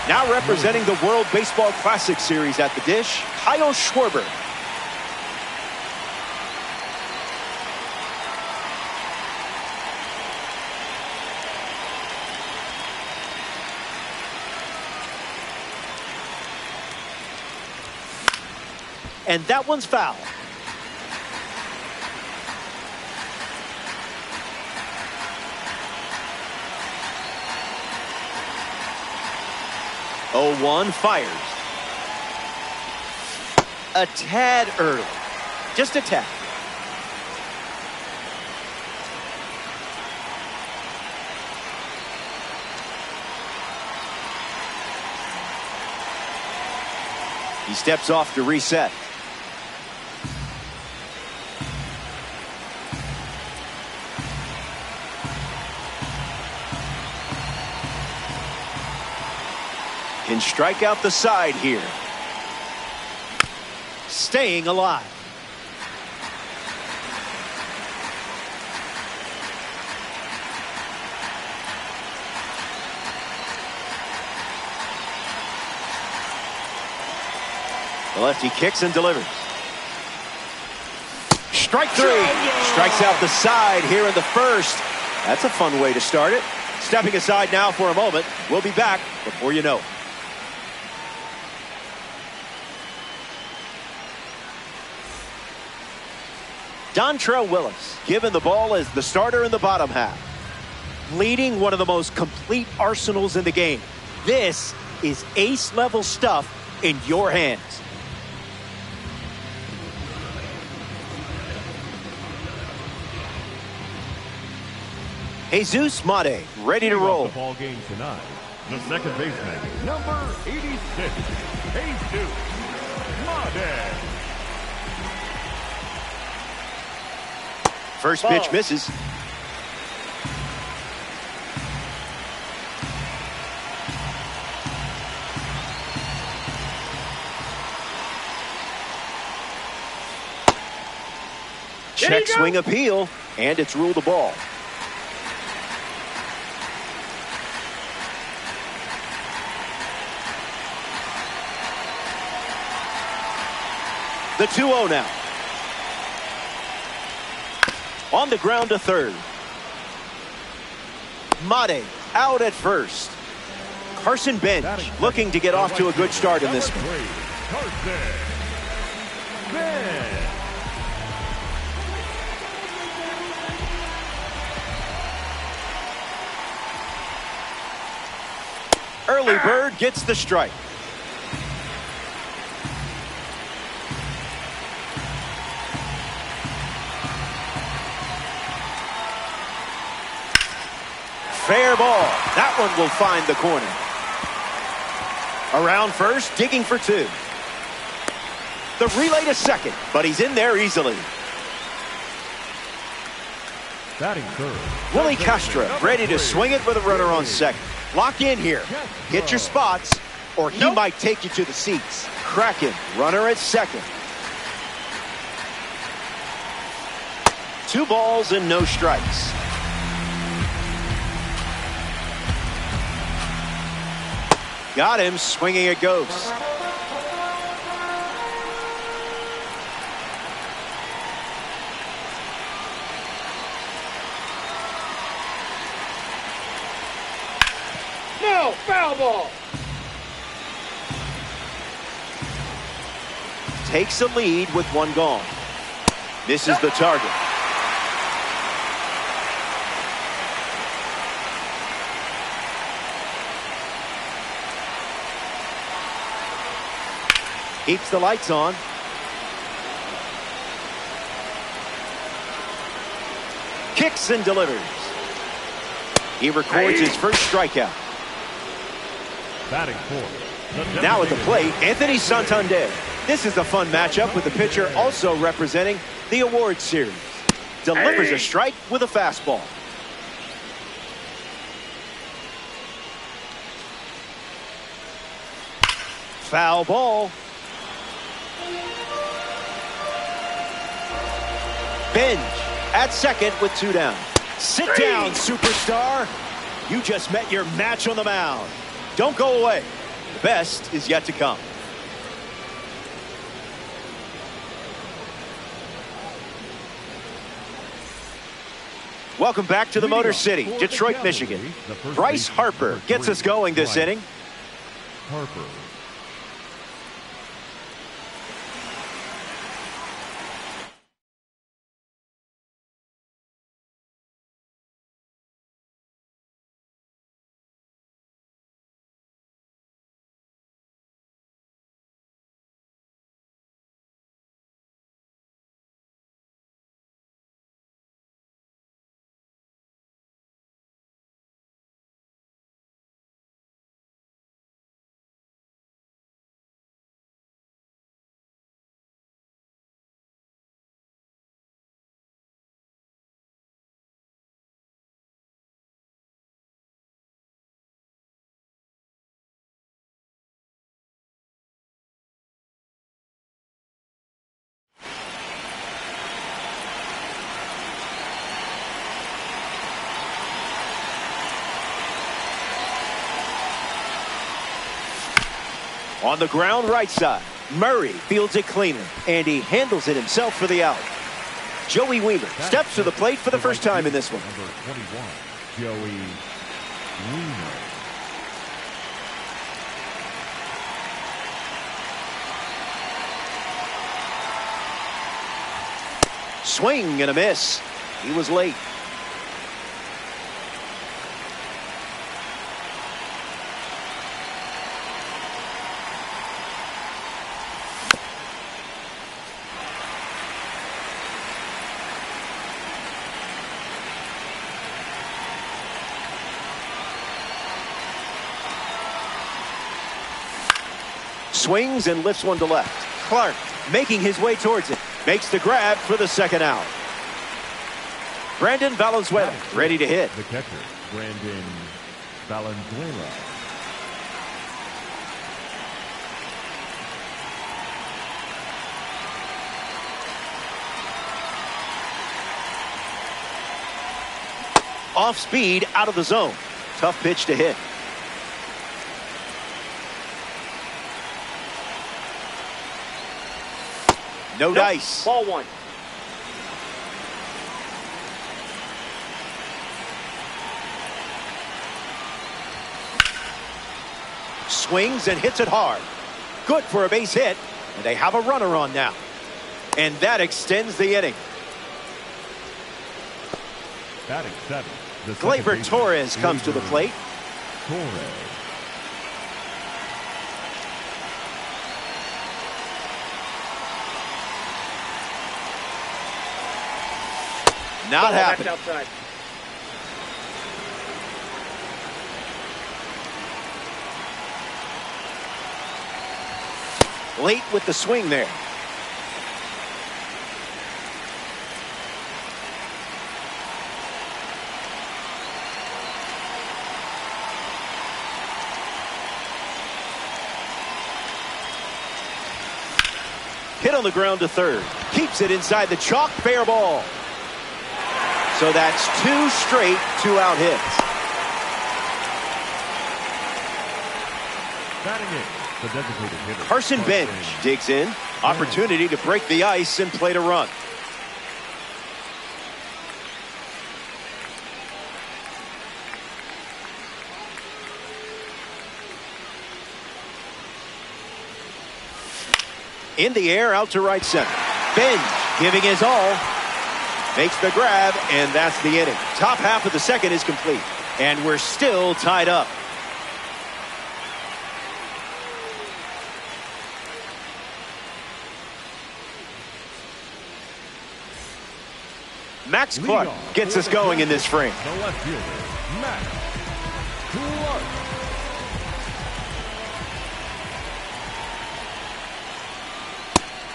Now representing the World Baseball Classic Series at the dish, Kyle Schwarber. And that one's foul. Oh, 1 fires. A tad early. Just a tad. He steps off to reset. Can strike out the side here. Staying alive. The lefty kicks and delivers. Strike 3. Strikes out the side here in the first. That's a fun way to start it. Stepping aside now for a moment. We'll be back before you know it. Dontrell Willis given the ball as the starter in the bottom half. leading one of the most complete arsenals in the game. This is ace-level stuff in your hands. Jesus Mate, ready to roll. The ball game tonight, the second baseman, number 86, Jesus Mate. First pitch misses. Check swing appeal, and it's ruled a ball. The 2-0 now. On the ground to third. Mate out at first. Carson Bench looking to get off to a good start in this one. Early bird gets the strike. Fair ball. That one will find the corner. Around first, digging for two. The relay to second, but he's in there easily. Batting third, Willie Castro ready to swing it with a runner on second. Lock in here. Get your spots, or he might take you to the seats. Kraken, runner at second. 2 balls and no strikes. Got him, swinging it goes. No, foul ball. Takes a lead with 1 gone. Misses the target. Keeps the lights on. Kicks and delivers. He records his first strikeout. batting fourth. Now at the plate, Anthony Santander. This is a fun matchup with the pitcher also representing the award series. Delivers a strike with a fastball. Foul ball. Bench at second with 2 down. Sit down, superstar. You just met your match on the mound. Don't go away. The best is yet to come. Welcome back to the Motor City, Detroit, Michigan. Bryce Harper gets us going this inning. Harper. On the ground right side, Murray fields it cleaner, and he handles it himself for the out. Joey Wheeler steps to the plate for the first time in this one. Number 21, Joey Wheeler. Swing and a miss. He was late. Swings and lifts one to left. Clark making his way towards it. Makes the grab for the second out. Brandon Valenzuela ready to hit. The catcher, Brandon Valenzuela. Off speed, out of the zone. Tough pitch to hit. No dice. Ball one. Swings and hits it hard. Good for a base hit. And they have a runner on now. And that extends the inning. Batting seven. Gleyber Torres comes to the plate. Torres. Not That's happening. outside. Late with the swing there. Hit on the ground to third. Keeps it inside the chalk. Fair ball. So that's two straight two-out hits. Batting in, the designated hitter. Carson Bench digs in. Opportunity to break the ice and play to run. In the air, out to right center. Bench giving his all. Makes the grab, and that's the inning. Top half of the second is complete. And we're still tied up. Max Clark gets us going in this frame. The left fielder, Max Clark.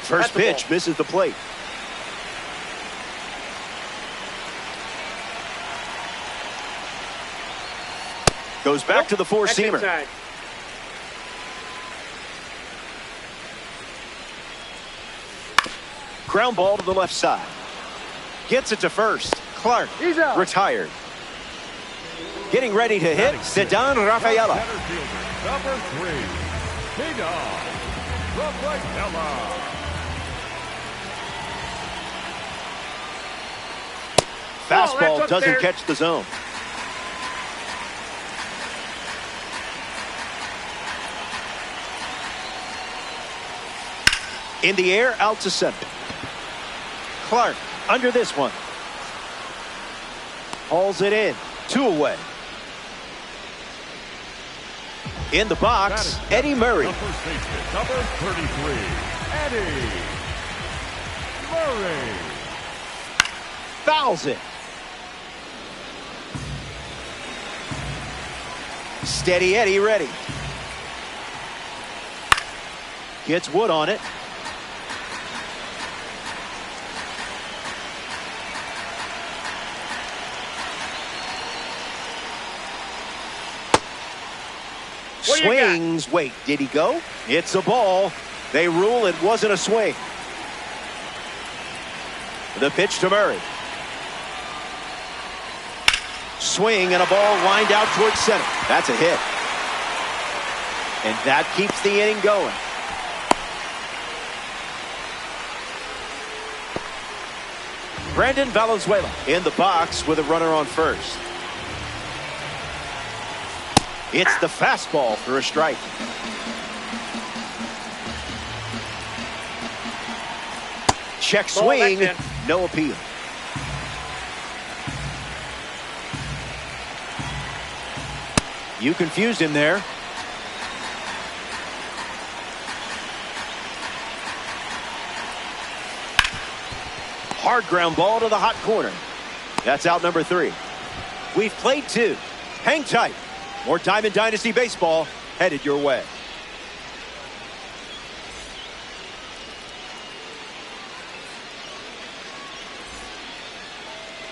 First pitch misses the plate. Goes back to the four-seamer. Ground ball to the left side. Gets it to first. Clark retired. Getting ready to hit, Ceddanne Rafaela. Number 3, Ceddanne Rafaela. Fastball doesn't catch the zone. In the air, out to center. Clark under this one. Hauls it in. Two away. In the box, Eddie Murray. Number 33, Eddie Murray. Fouls it. Steady Eddie ready. Gets wood on it. Swings. Wait, did he go? It's a ball. They rule it wasn't a swing. The pitch to Murray. Swing and a ball lined out towards center. That's a hit. And that keeps the inning going. Brandon Valenzuela in the box with a runner on first. It's the fastball for a strike. Check swing. No appeal. You confused him there. Hard ground ball to the hot corner. That's out number 3. We've played 2. Hang tight. More Diamond Dynasty baseball headed your way.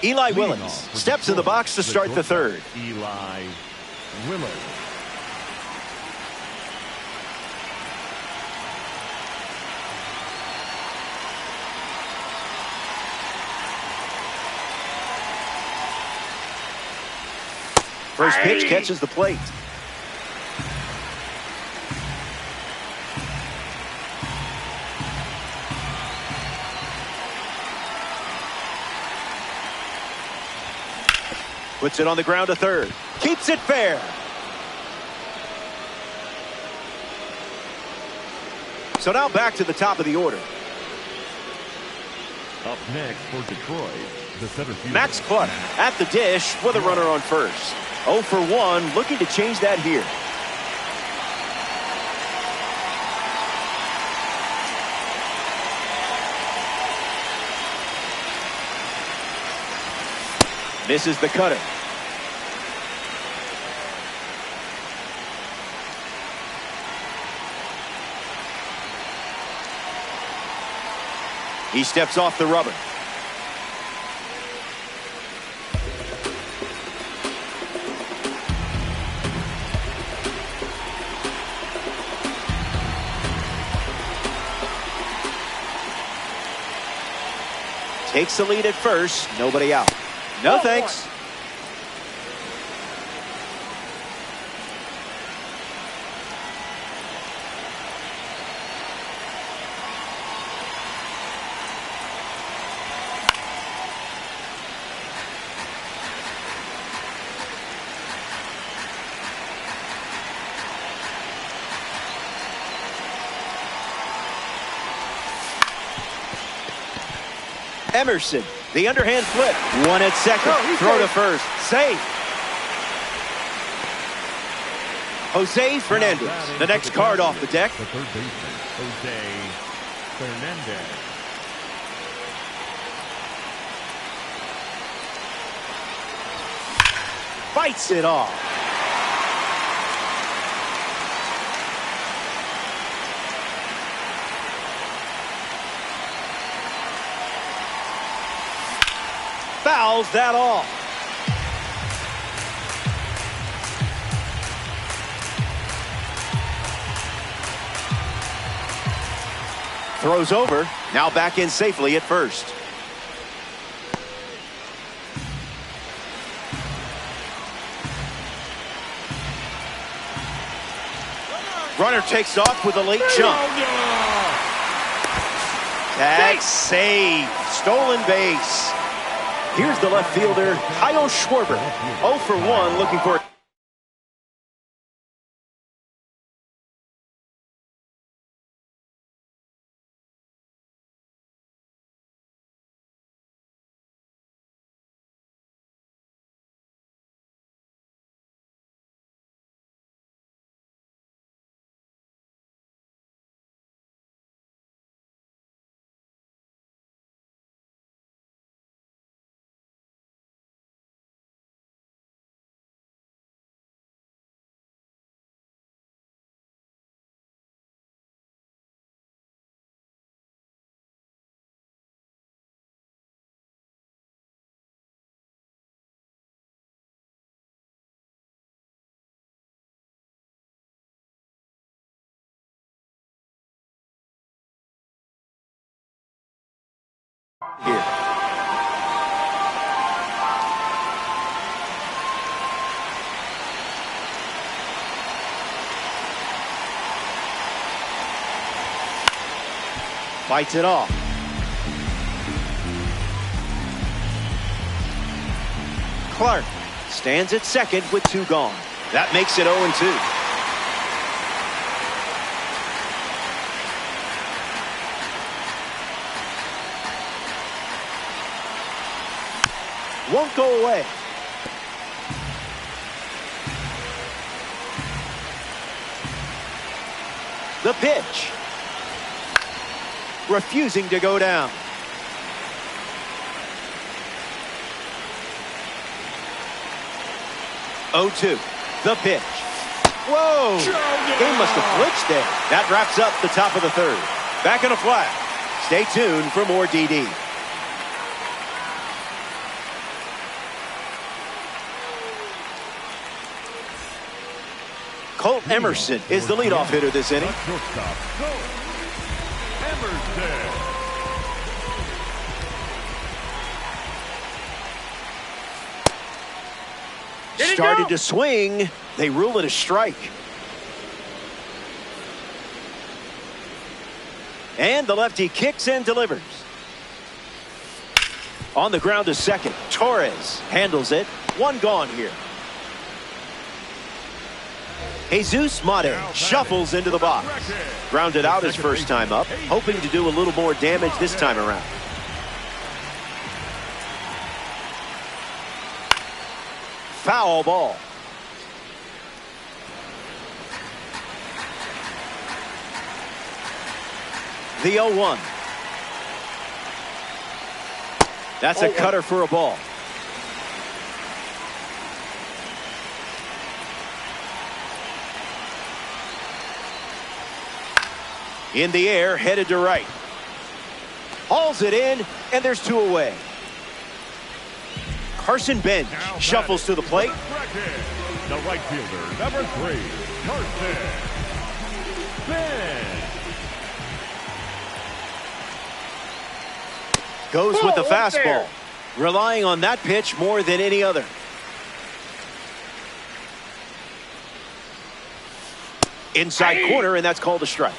Eli Willis steps in the box to start the third. Eli Willis. First pitch catches the plate. Puts it on the ground to third. Keeps it fair. So now back to the top of the order. Up next for Detroit, the center fielder, Max Clark at the dish with a runner on first. 0 for 1, looking to change that here. Misses the cutter. He steps off the rubber. Takes the lead at first. Nobody out. No thanks. Emerson, the underhand flip. One at second. Throw to first. Safe. Jose Fernandez, the next card off the deck. the third baseman, Jose Fernandez. Fights it off. Fouls that off. Throws over. Now back in safely at first. Runner takes off with a late jump. Tag save. Stolen base. Here's the left fielder, Kyle Schwarber. 0 for 1, looking for... Here. Fights it off. Clark stands at second with 2 gone. That makes it 0-2. Won't go away. The pitch. Refusing to go down. Oh, 2. The pitch. Whoa! Game must have glitched there. That wraps up the top of the third. Back in a flat. Stay tuned for more DD. Colt Emerson is the leadoff hitter this inning. Shortstop, Colt Emerson. Started to swing. They rule it a strike. And the lefty kicks and delivers. On the ground to second. Torres handles it. One gone here. Jesus Mate shuffles into the box. Grounded out his first time up, hoping to do a little more damage this time around. Foul ball. The 0-1. That's a cutter for a ball. In the air, headed to right. Hauls it in, and there's two away. Carson Bench shuffles to the plate. The right fielder, number 3, Carson Bench. Goes with the fastball, relying on that pitch more than any other. Inside corner, and that's called a strike.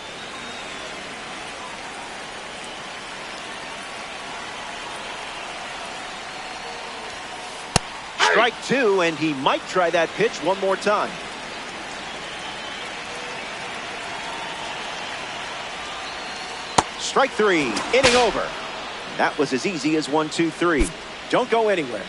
Strike two, and he might try that pitch one more time. Strike three, inning over. That was as easy as 1, 2, 3. Don't go anywhere.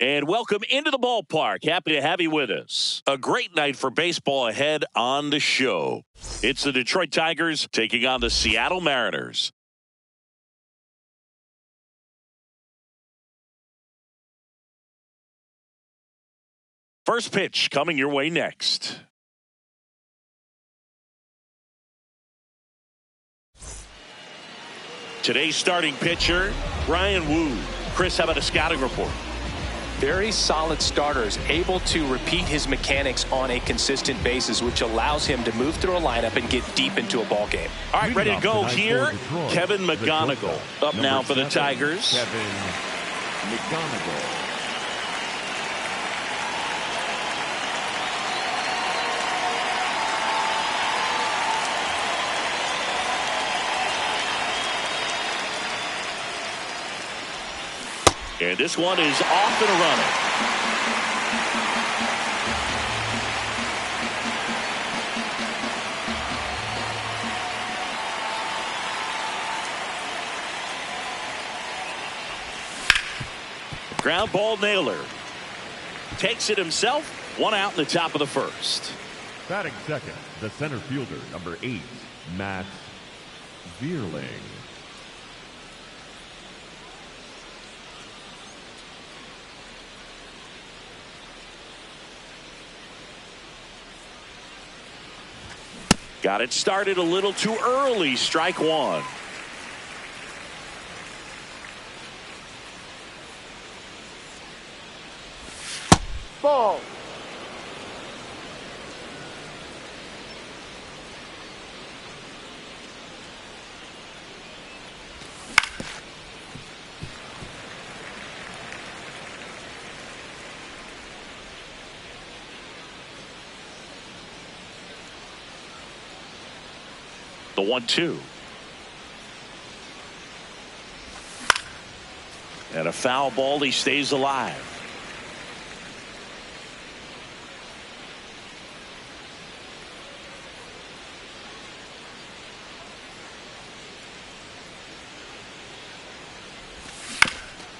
And welcome into the ballpark. Happy to have you with us. A great night for baseball ahead on the show. It's the Detroit Tigers taking on the Seattle Mariners. First pitch coming your way next. Today's starting pitcher, Brian Wu. Chris, how about a scouting report? Very solid starters, able to repeat his mechanics on a consistent basis, which allows him to move through a lineup and get deep into a ball game. All right, ready to go here. Kevin McGonigal up now for the Tigers. Kevin McGonigal. And this one is off and running. Ground ball nailer. Takes it himself. One out in the top of the first. Batting second, the center fielder, number 8, Matt Vierling. Got it started a little too early. Strike one. Ball. The 1-2. And a foul ball. He stays alive.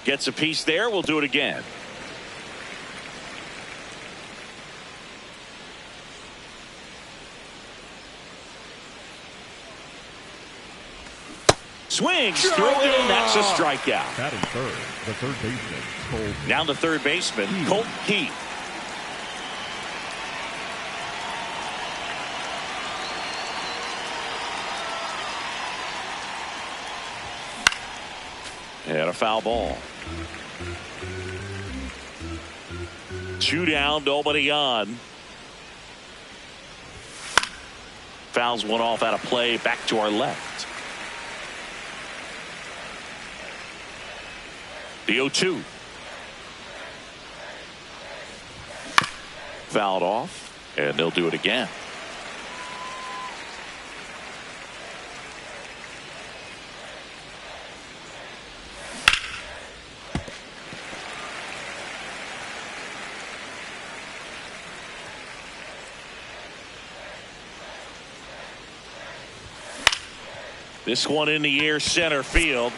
Gets a piece there. We'll do it again. Swings through it, and that's a strikeout. Batting third, the third baseman, Cole. Down the third baseman, Colton Keith. And a foul ball. 2 down, nobody on. Fouls one off out of play, back to our left. The 0-2. Fouled off, and they'll do it again. This one in the air, center field.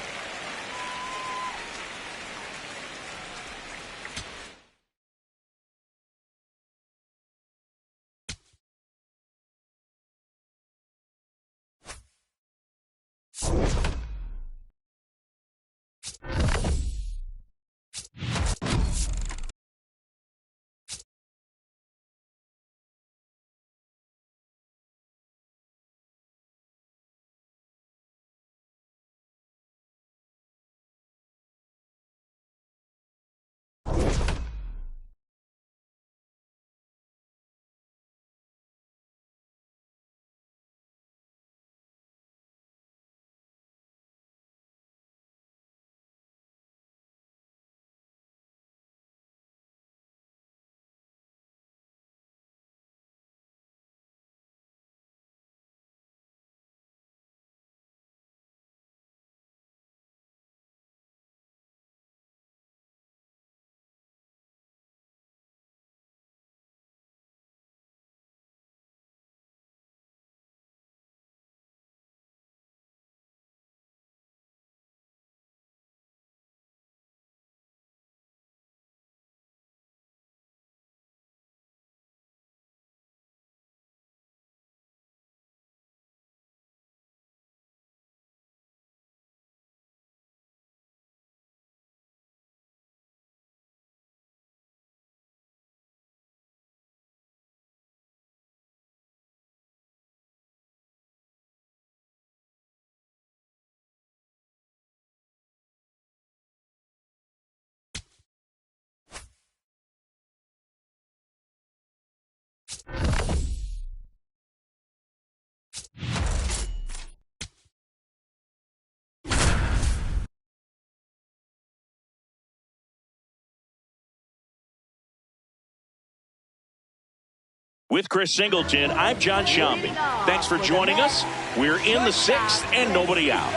With Chris Singleton, I'm John Shambi. Thanks for joining us. We're in the sixth and nobody out.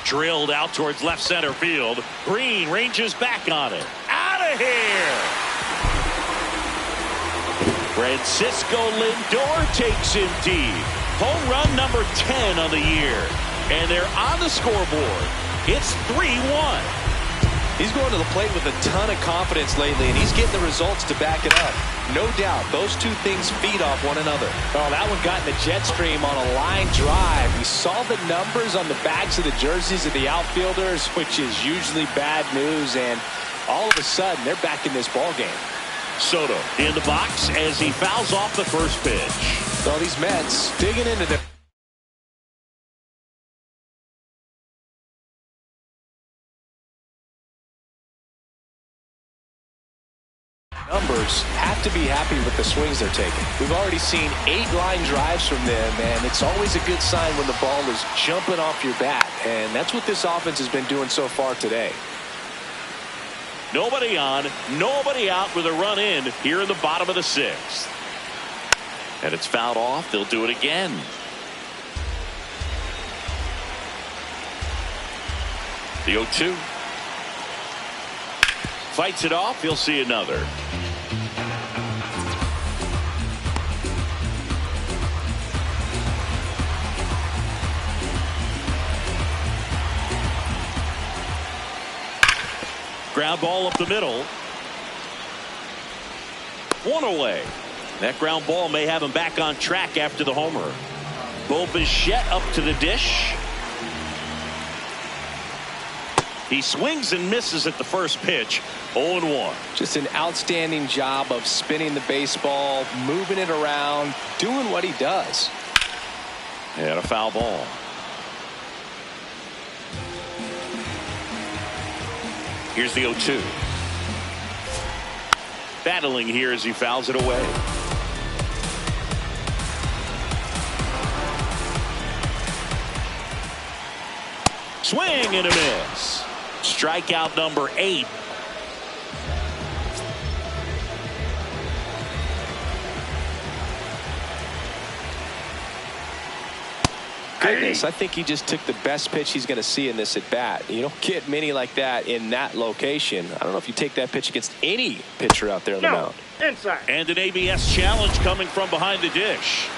Drilled out towards left center field. Green ranges back on it. Out of here! Francisco Lindor takes him deep. Home run number 10 on the year. And they're on the scoreboard. It's 3-1. He's going to the plate with a ton of confidence lately, and he's getting the results to back it up. No doubt, those two things feed off one another. Oh, that one got in the jet stream on a line drive. We saw the numbers on the backs of the jerseys of the outfielders, which is usually bad news, and all of a sudden, they're back in this ball game. Soto in the box as he fouls off the first pitch. Well, these Mets digging into the numbers, have to be happy with the swings they're taking. We've already seen 8 line drives from them, and it's always a good sign when the ball is jumping off your bat, and that's what this offense has been doing so far today. Nobody on, nobody out with a run in here in the bottom of the sixth. And it's fouled off. They'll do it again. The 0-2. Fights it off. He'll see another. Ground ball up the middle. One away. That ground ball may have him back on track after the homer. Bo Bichette up to the dish. He swings and misses at the first pitch. 0-1. Just an outstanding job of spinning the baseball, moving it around, doing what he does. And a foul ball. Here's the 0-2. Battling here as he fouls it away. Swing and a miss. Strikeout number 8. Goodness, I think he just took the best pitch he's going to see in this at bat. You don't get many like that in that location. I don't know if you take that pitch against any pitcher out there on the mound. Inside. And an ABS challenge coming from behind the dish.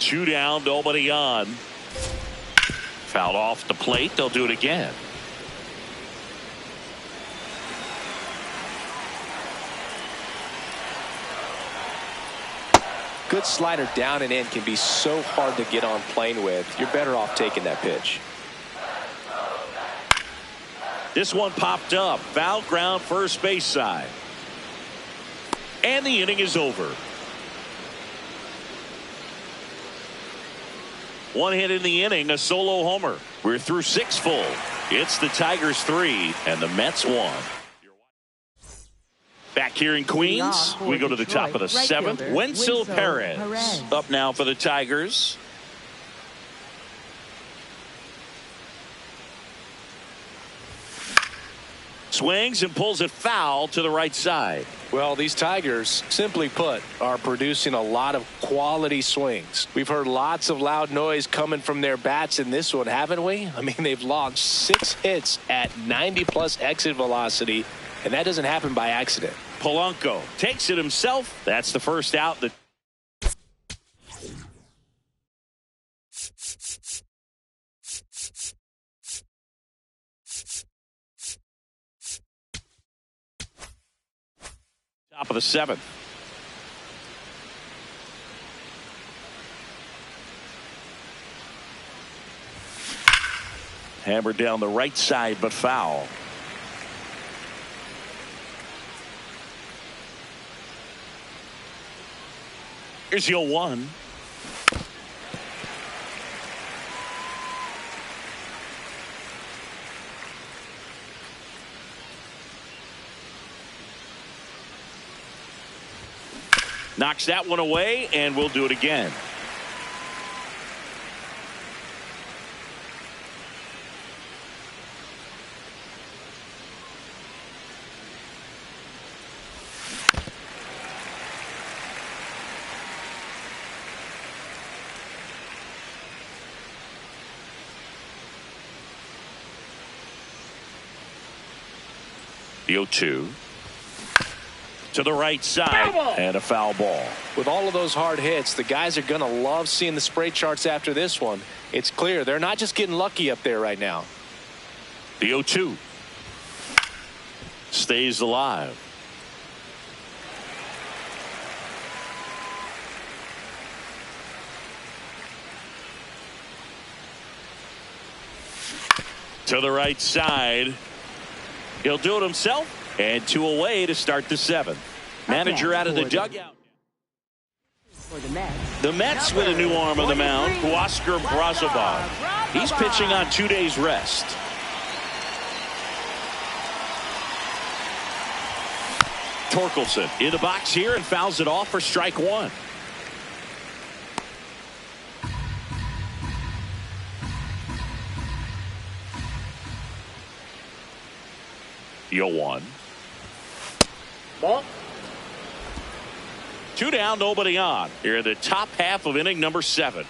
Two down, nobody on. Fouled off the plate. They'll do it again. Good slider down and in can be so hard to get on plane with. You're better off taking that pitch. This one popped up. Foul ground first base side. And the inning is over. One hit in the inning, a solo homer. We're through 6 full. It's the Tigers 3 and the Mets 1. Back here in Queens, we go to the top of the 7th. Wenzel Perez up now for the Tigers. Swings and pulls it foul to the right side. Well, these Tigers, simply put, are producing a lot of quality swings. We've heard lots of loud noise coming from their bats in this one, haven't we? I mean, they've launched 6 hits at 90+ exit velocity, and that doesn't happen by accident. Polanco takes it himself. That's the first out. Top of the 7th. Hammered down the right side, but foul. Here's the 0-1. Knocks that one away, and we'll do it again. The 0-2 to the right side and a foul ball. With all of those hard hits, the guys are going to love seeing the spray charts after this one. It's clear they're not just getting lucky up there right now. The 0-2 stays alive. To the right side. He'll do it himself, and 2 away to start the 7th. Manager out of the dugout. The Mets with a new arm on the mound, Oscar Brazovod. He's pitching on 2 days rest. Torkelson in the box here and fouls it off for strike 1. The 0-1. Ball. 2 down, nobody on. Here in the top half of inning number 7.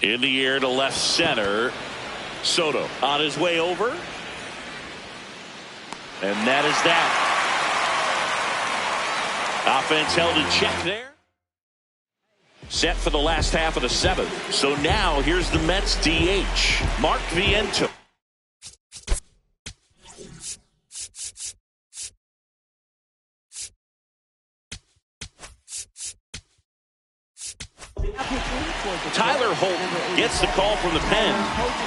In the air to left center. Soto on his way over. And that is that. Offense held in check there. Set for the last half of the 7th. So now here's the Mets DH, Mark Viento. Tyler Holt gets the call from the pen.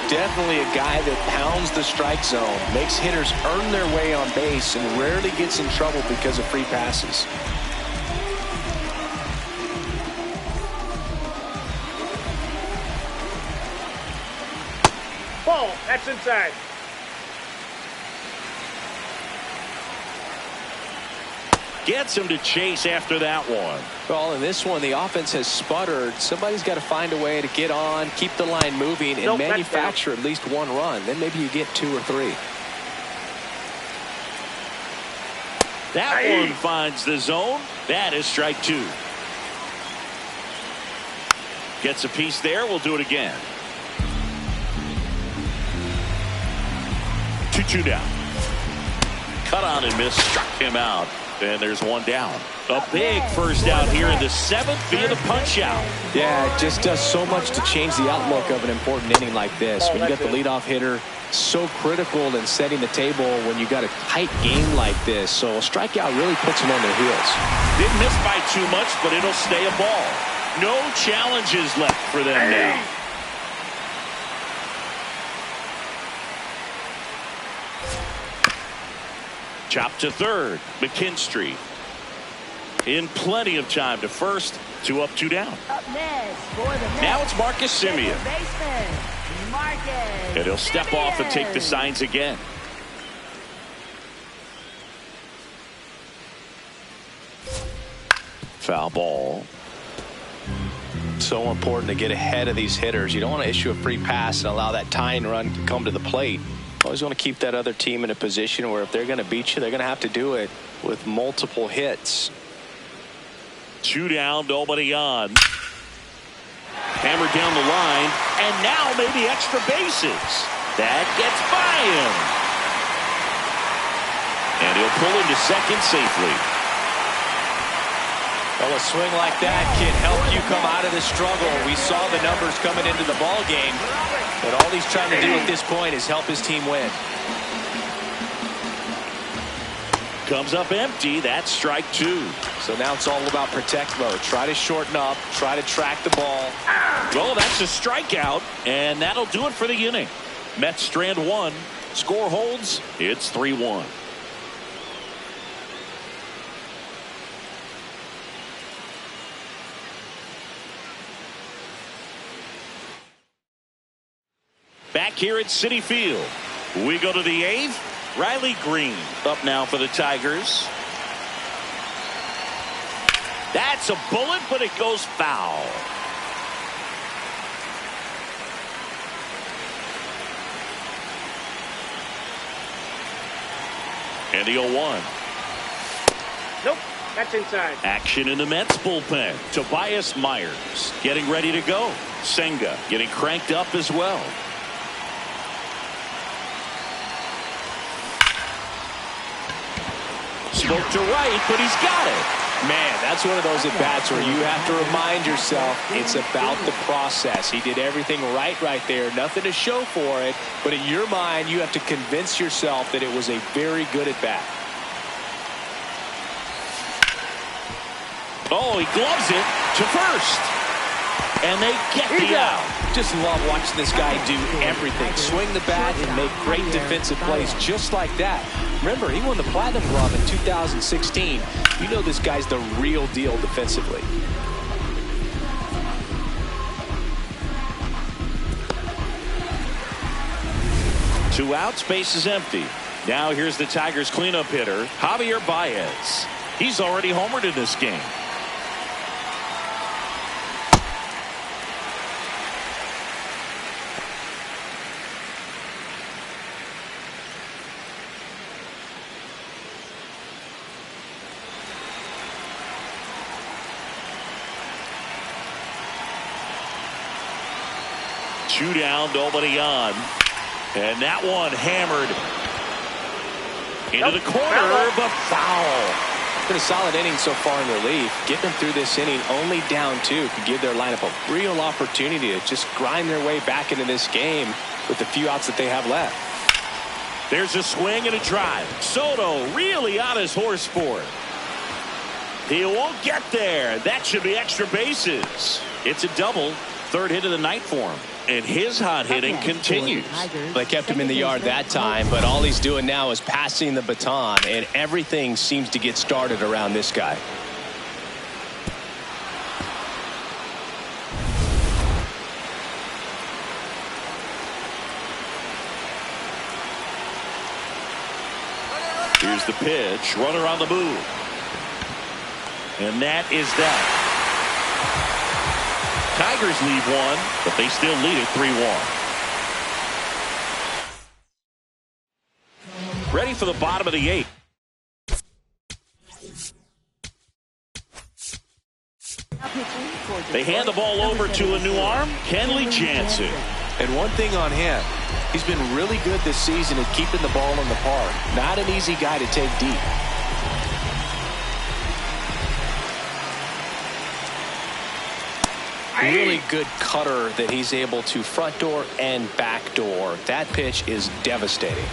Definitely a guy that pounds the strike zone, makes hitters earn their way on base, and rarely gets in trouble because of free passes. Ball. That's inside. Gets him to chase after that one. Well, in this one, the offense has sputtered. Somebody's got to find a way to get on, keep the line moving, and manufacture at least 1 run. Then maybe you get 2 or 3. That one finds the zone. That is strike 2. Gets a piece there. We'll do it again. 2-2 down. Cut on and miss. Struck him out. And there's 1 down. A big first out here in the 7th via the punch out. Yeah, it just does so much to change the outlook of an important inning like this. When you got the leadoff hitter, so critical in setting the table when you got a tight game like this. So a strikeout really puts them on their heels. Didn't miss by too much, but it'll stay a ball. No challenges left for them now. Chop to third. McKinstry in plenty of time to first. 2 up, 2 down. Up next for the Mets, now it's Marcus Semien. Marcus and he'll step off and take the signs again. Foul ball. So important to get ahead of these hitters. You don't want to issue a free pass and allow that tying run to come to the plate. Always want to keep that other team in a position where if they're going to beat you, they're going to have to do it with multiple hits. 2 down, nobody on. Hammered down the line, and now maybe extra bases. That gets by him. And he'll pull into second safely. Well, a swing like that can help you come out of the struggle. We saw the numbers coming into the ball game. But all he's trying to do at this point is help his team win. Comes up empty. That's strike 2. So now it's all about protect mode. Try to shorten up. Try to track the ball. Well, that's a strikeout. And that'll do it for the inning. Mets strand 1. Score holds. It's 3-1. Back here at Citi Field, we go to the 8th. Riley Green up now for the Tigers. That's a bullet, but it goes foul. And the 0-1. Nope, that's inside. Action in the Mets bullpen. Tobias Myers getting ready to go. Senga getting cranked up as well. Spoke to right, but he's got it. Man, that's one of those at-bats where you have to remind yourself it's about the process. He did everything right there. Nothing to show for it. But in your mind, you have to convince yourself that it was a very good at-bat. Oh, he gloves it to first. And they get the out. Just love watching this guy do everything. Swing the bat and make great defensive plays just like that. Remember, he won the Platinum Glove in 2016. You know this guy's the real deal defensively. Two outs, base is empty. Now here's the Tigers cleanup hitter, Javier Baez. He's already homered in this game. Two down, nobody on. And that one hammered into the corner, but foul. Been a solid inning so far in relief. Getting them through this inning only down 2 could give their lineup a real opportunity to just grind their way back into this game with the few outs that they have left. There's a swing and a drive. Soto really on his horse for it. He won't get there. That should be extra bases. It's a double. Third hit of the night for him. And his hot hitting continues. They kept him in the yard that time, but all he's doing now is passing the baton, and everything seems to get started around this guy. Here's the pitch. Runner on the move. And that is that. Tigers lead one, but they still lead it 3-1. Ready for the bottom of the 8th. They hand the ball over to a new arm, Kenley Jansen. And one thing on him, he's been really good this season at keeping the ball in the park. Not an easy guy to take deep. Really good cutter that he's able to front door and back door. That pitch is devastating.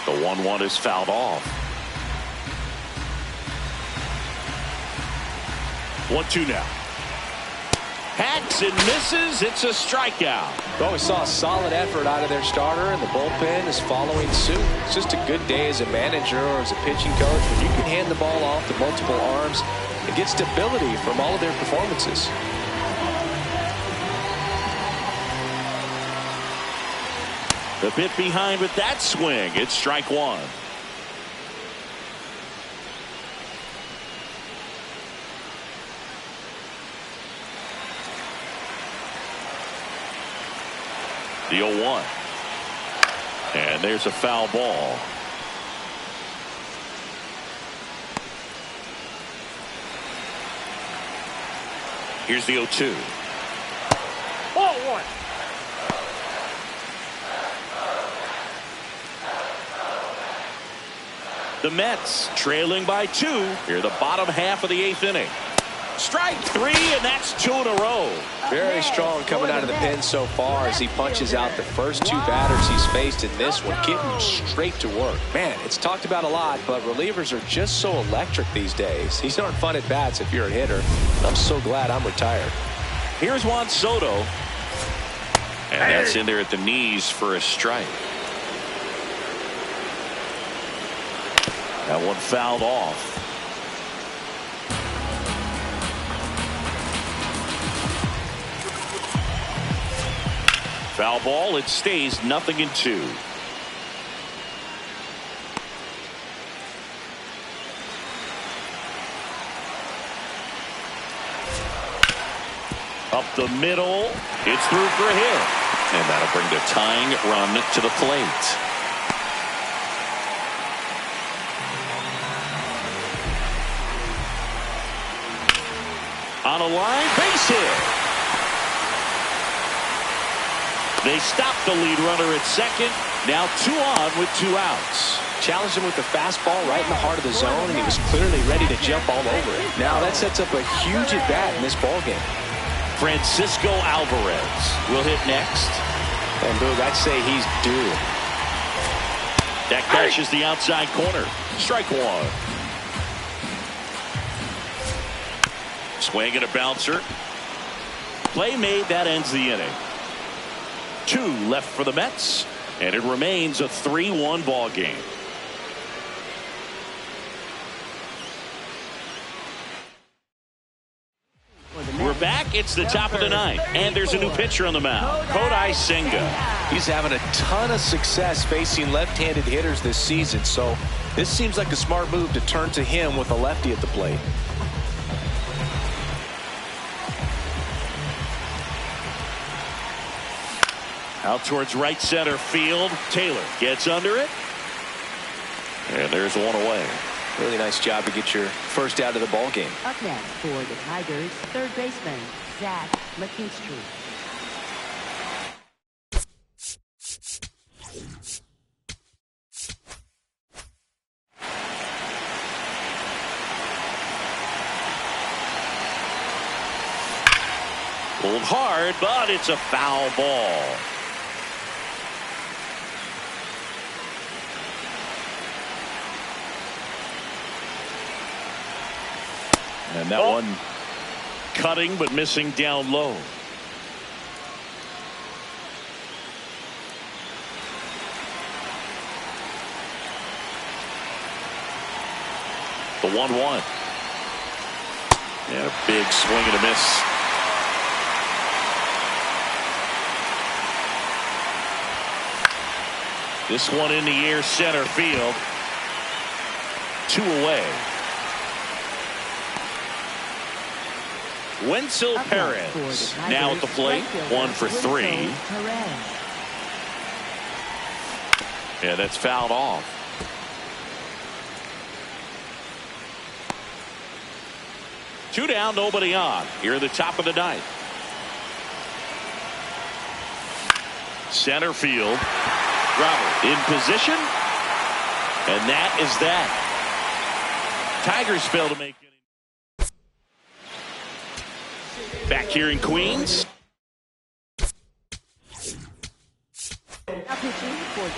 The 1-1 is fouled off. 1-2 now. Hacks and misses. It's a strikeout. Well, we saw a solid effort out of their starter, and the bullpen is following suit. It's just a good day as a manager or as a pitching coach when you can hand the ball off to multiple arms and get stability from all of their performances. The bit behind with that swing. It's strike 1. The 0-1. And there's a foul ball. Here's the 0-2. Ball 1. The Mets trailing by 2 here the bottom half of the 8th inning. Strike 3, and that's 2 in a row. Very strong coming out of the pen so far as he punches out the first 2 batters he's faced in this one, getting straight to work. Man, it's talked about a lot, but relievers are just so electric these days. These aren't fun at bats if you're a hitter. I'm so glad I'm retired. Here's Juan Soto. And that's in there at the knees for a strike. That one fouled off. Foul ball. It stays 0-2. Up the middle. It's through for a hit. And that'll bring the tying run to the plate. On a line, base hit. They stop the lead runner at second. Now 2 on with 2 outs. Challenged him with the fastball right in the heart of the zone, and he was clearly ready to jump all over it. Now that sets up a huge at-bat in this ballgame. Francisco Alvarez will hit next. And Boog, I'd say he's due. That catches the outside corner. Strike 1. Swing and a bouncer. Play made. That ends the inning. 2 left for the Mets, and it remains a 3-1 ball game. We're back. It's the top of the 9th, and there's a new pitcher on the mound, Kodai Senga. He's having a ton of success facing left-handed hitters this season, so this seems like a smart move to turn to him with a lefty at the plate. Out towards right center field. Taylor gets under it. And there's one away. Really nice job to get your first out of the ball game. Up next for the Tigers, third baseman, Zach McKinstry. Pulled hard, but it's a foul ball. And that one cutting but missing down low. The 1-1. And a big swing and a miss. This one in the air, center field. 2 away. Wenzel Perez now at the plate. 1 for 3. Yeah, that's fouled off. Two down, nobody on. Here at the top of the 9th. Center field. Robert in position. And that is that. Tigers fail to make it. Back here in Queens.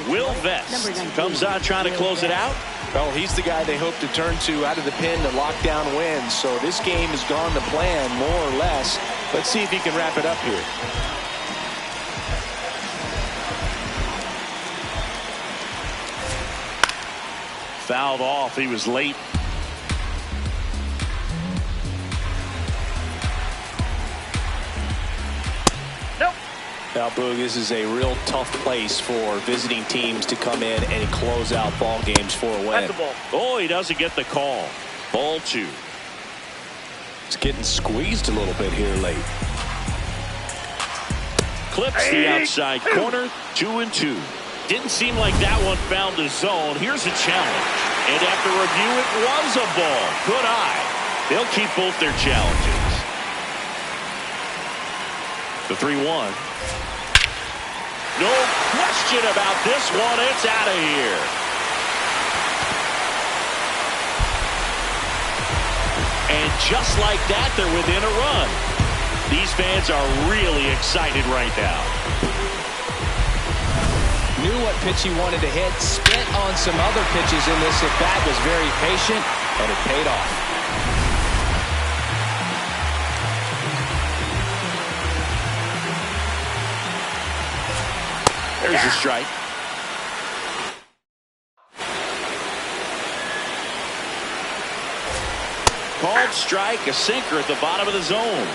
Will Vest comes on trying to close it out. Well, he's the guy they hope to turn to out of the pen to lock down wins. So this game has gone to plan, more or less. Let's see if he can wrap it up here. Fouled off. He was late. Now, Boog, this is a real tough place for visiting teams to come in and close out ball games for a win. That's the ball. Oh, he doesn't get the call. Ball 2. It's getting squeezed a little bit here late. Clips the outside corner. 2-2. Didn't seem like that one found the zone. Here's a challenge. And after review, it was a ball. Good eye. They'll keep both their challenges. The 3-1. No question about this one. It's out of here. And just like that, they're within a run. These fans are really excited right now. Knew what pitch he wanted to hit. Spent on some other pitches in this at-bat. Was very patient, and it paid off. There's a strike. strike, a sinker at the bottom of the zone.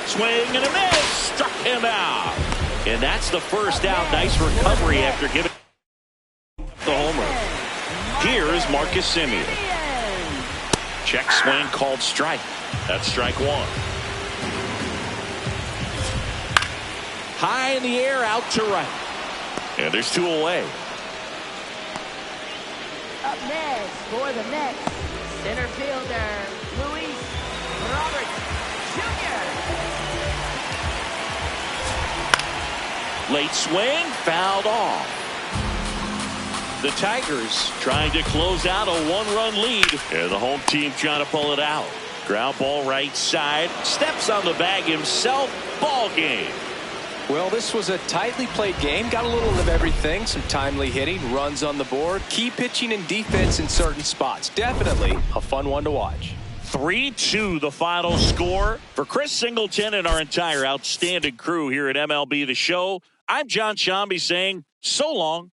Swing and a miss. Struck him out. And that's the first out. Nice recovery after giving the homer. Here is Marcus Semien. Check swing called strike. That's strike one. High in the air, out to right. And there's two away. Up next for the Mets, center fielder, Luis Robert Jr. Late swing, fouled off. The Tigers trying to close out a one-run lead. And the home team trying to pull it out. Ground ball right side. Steps on the bag himself. Ball game. Well, this was a tightly played game. Got a little of everything. Some timely hitting, runs on the board, key pitching and defense in certain spots. Definitely a fun one to watch. 3-2 the final score. For Chris Singleton and our entire outstanding crew here at MLB The Show, I'm John Shambi saying so long.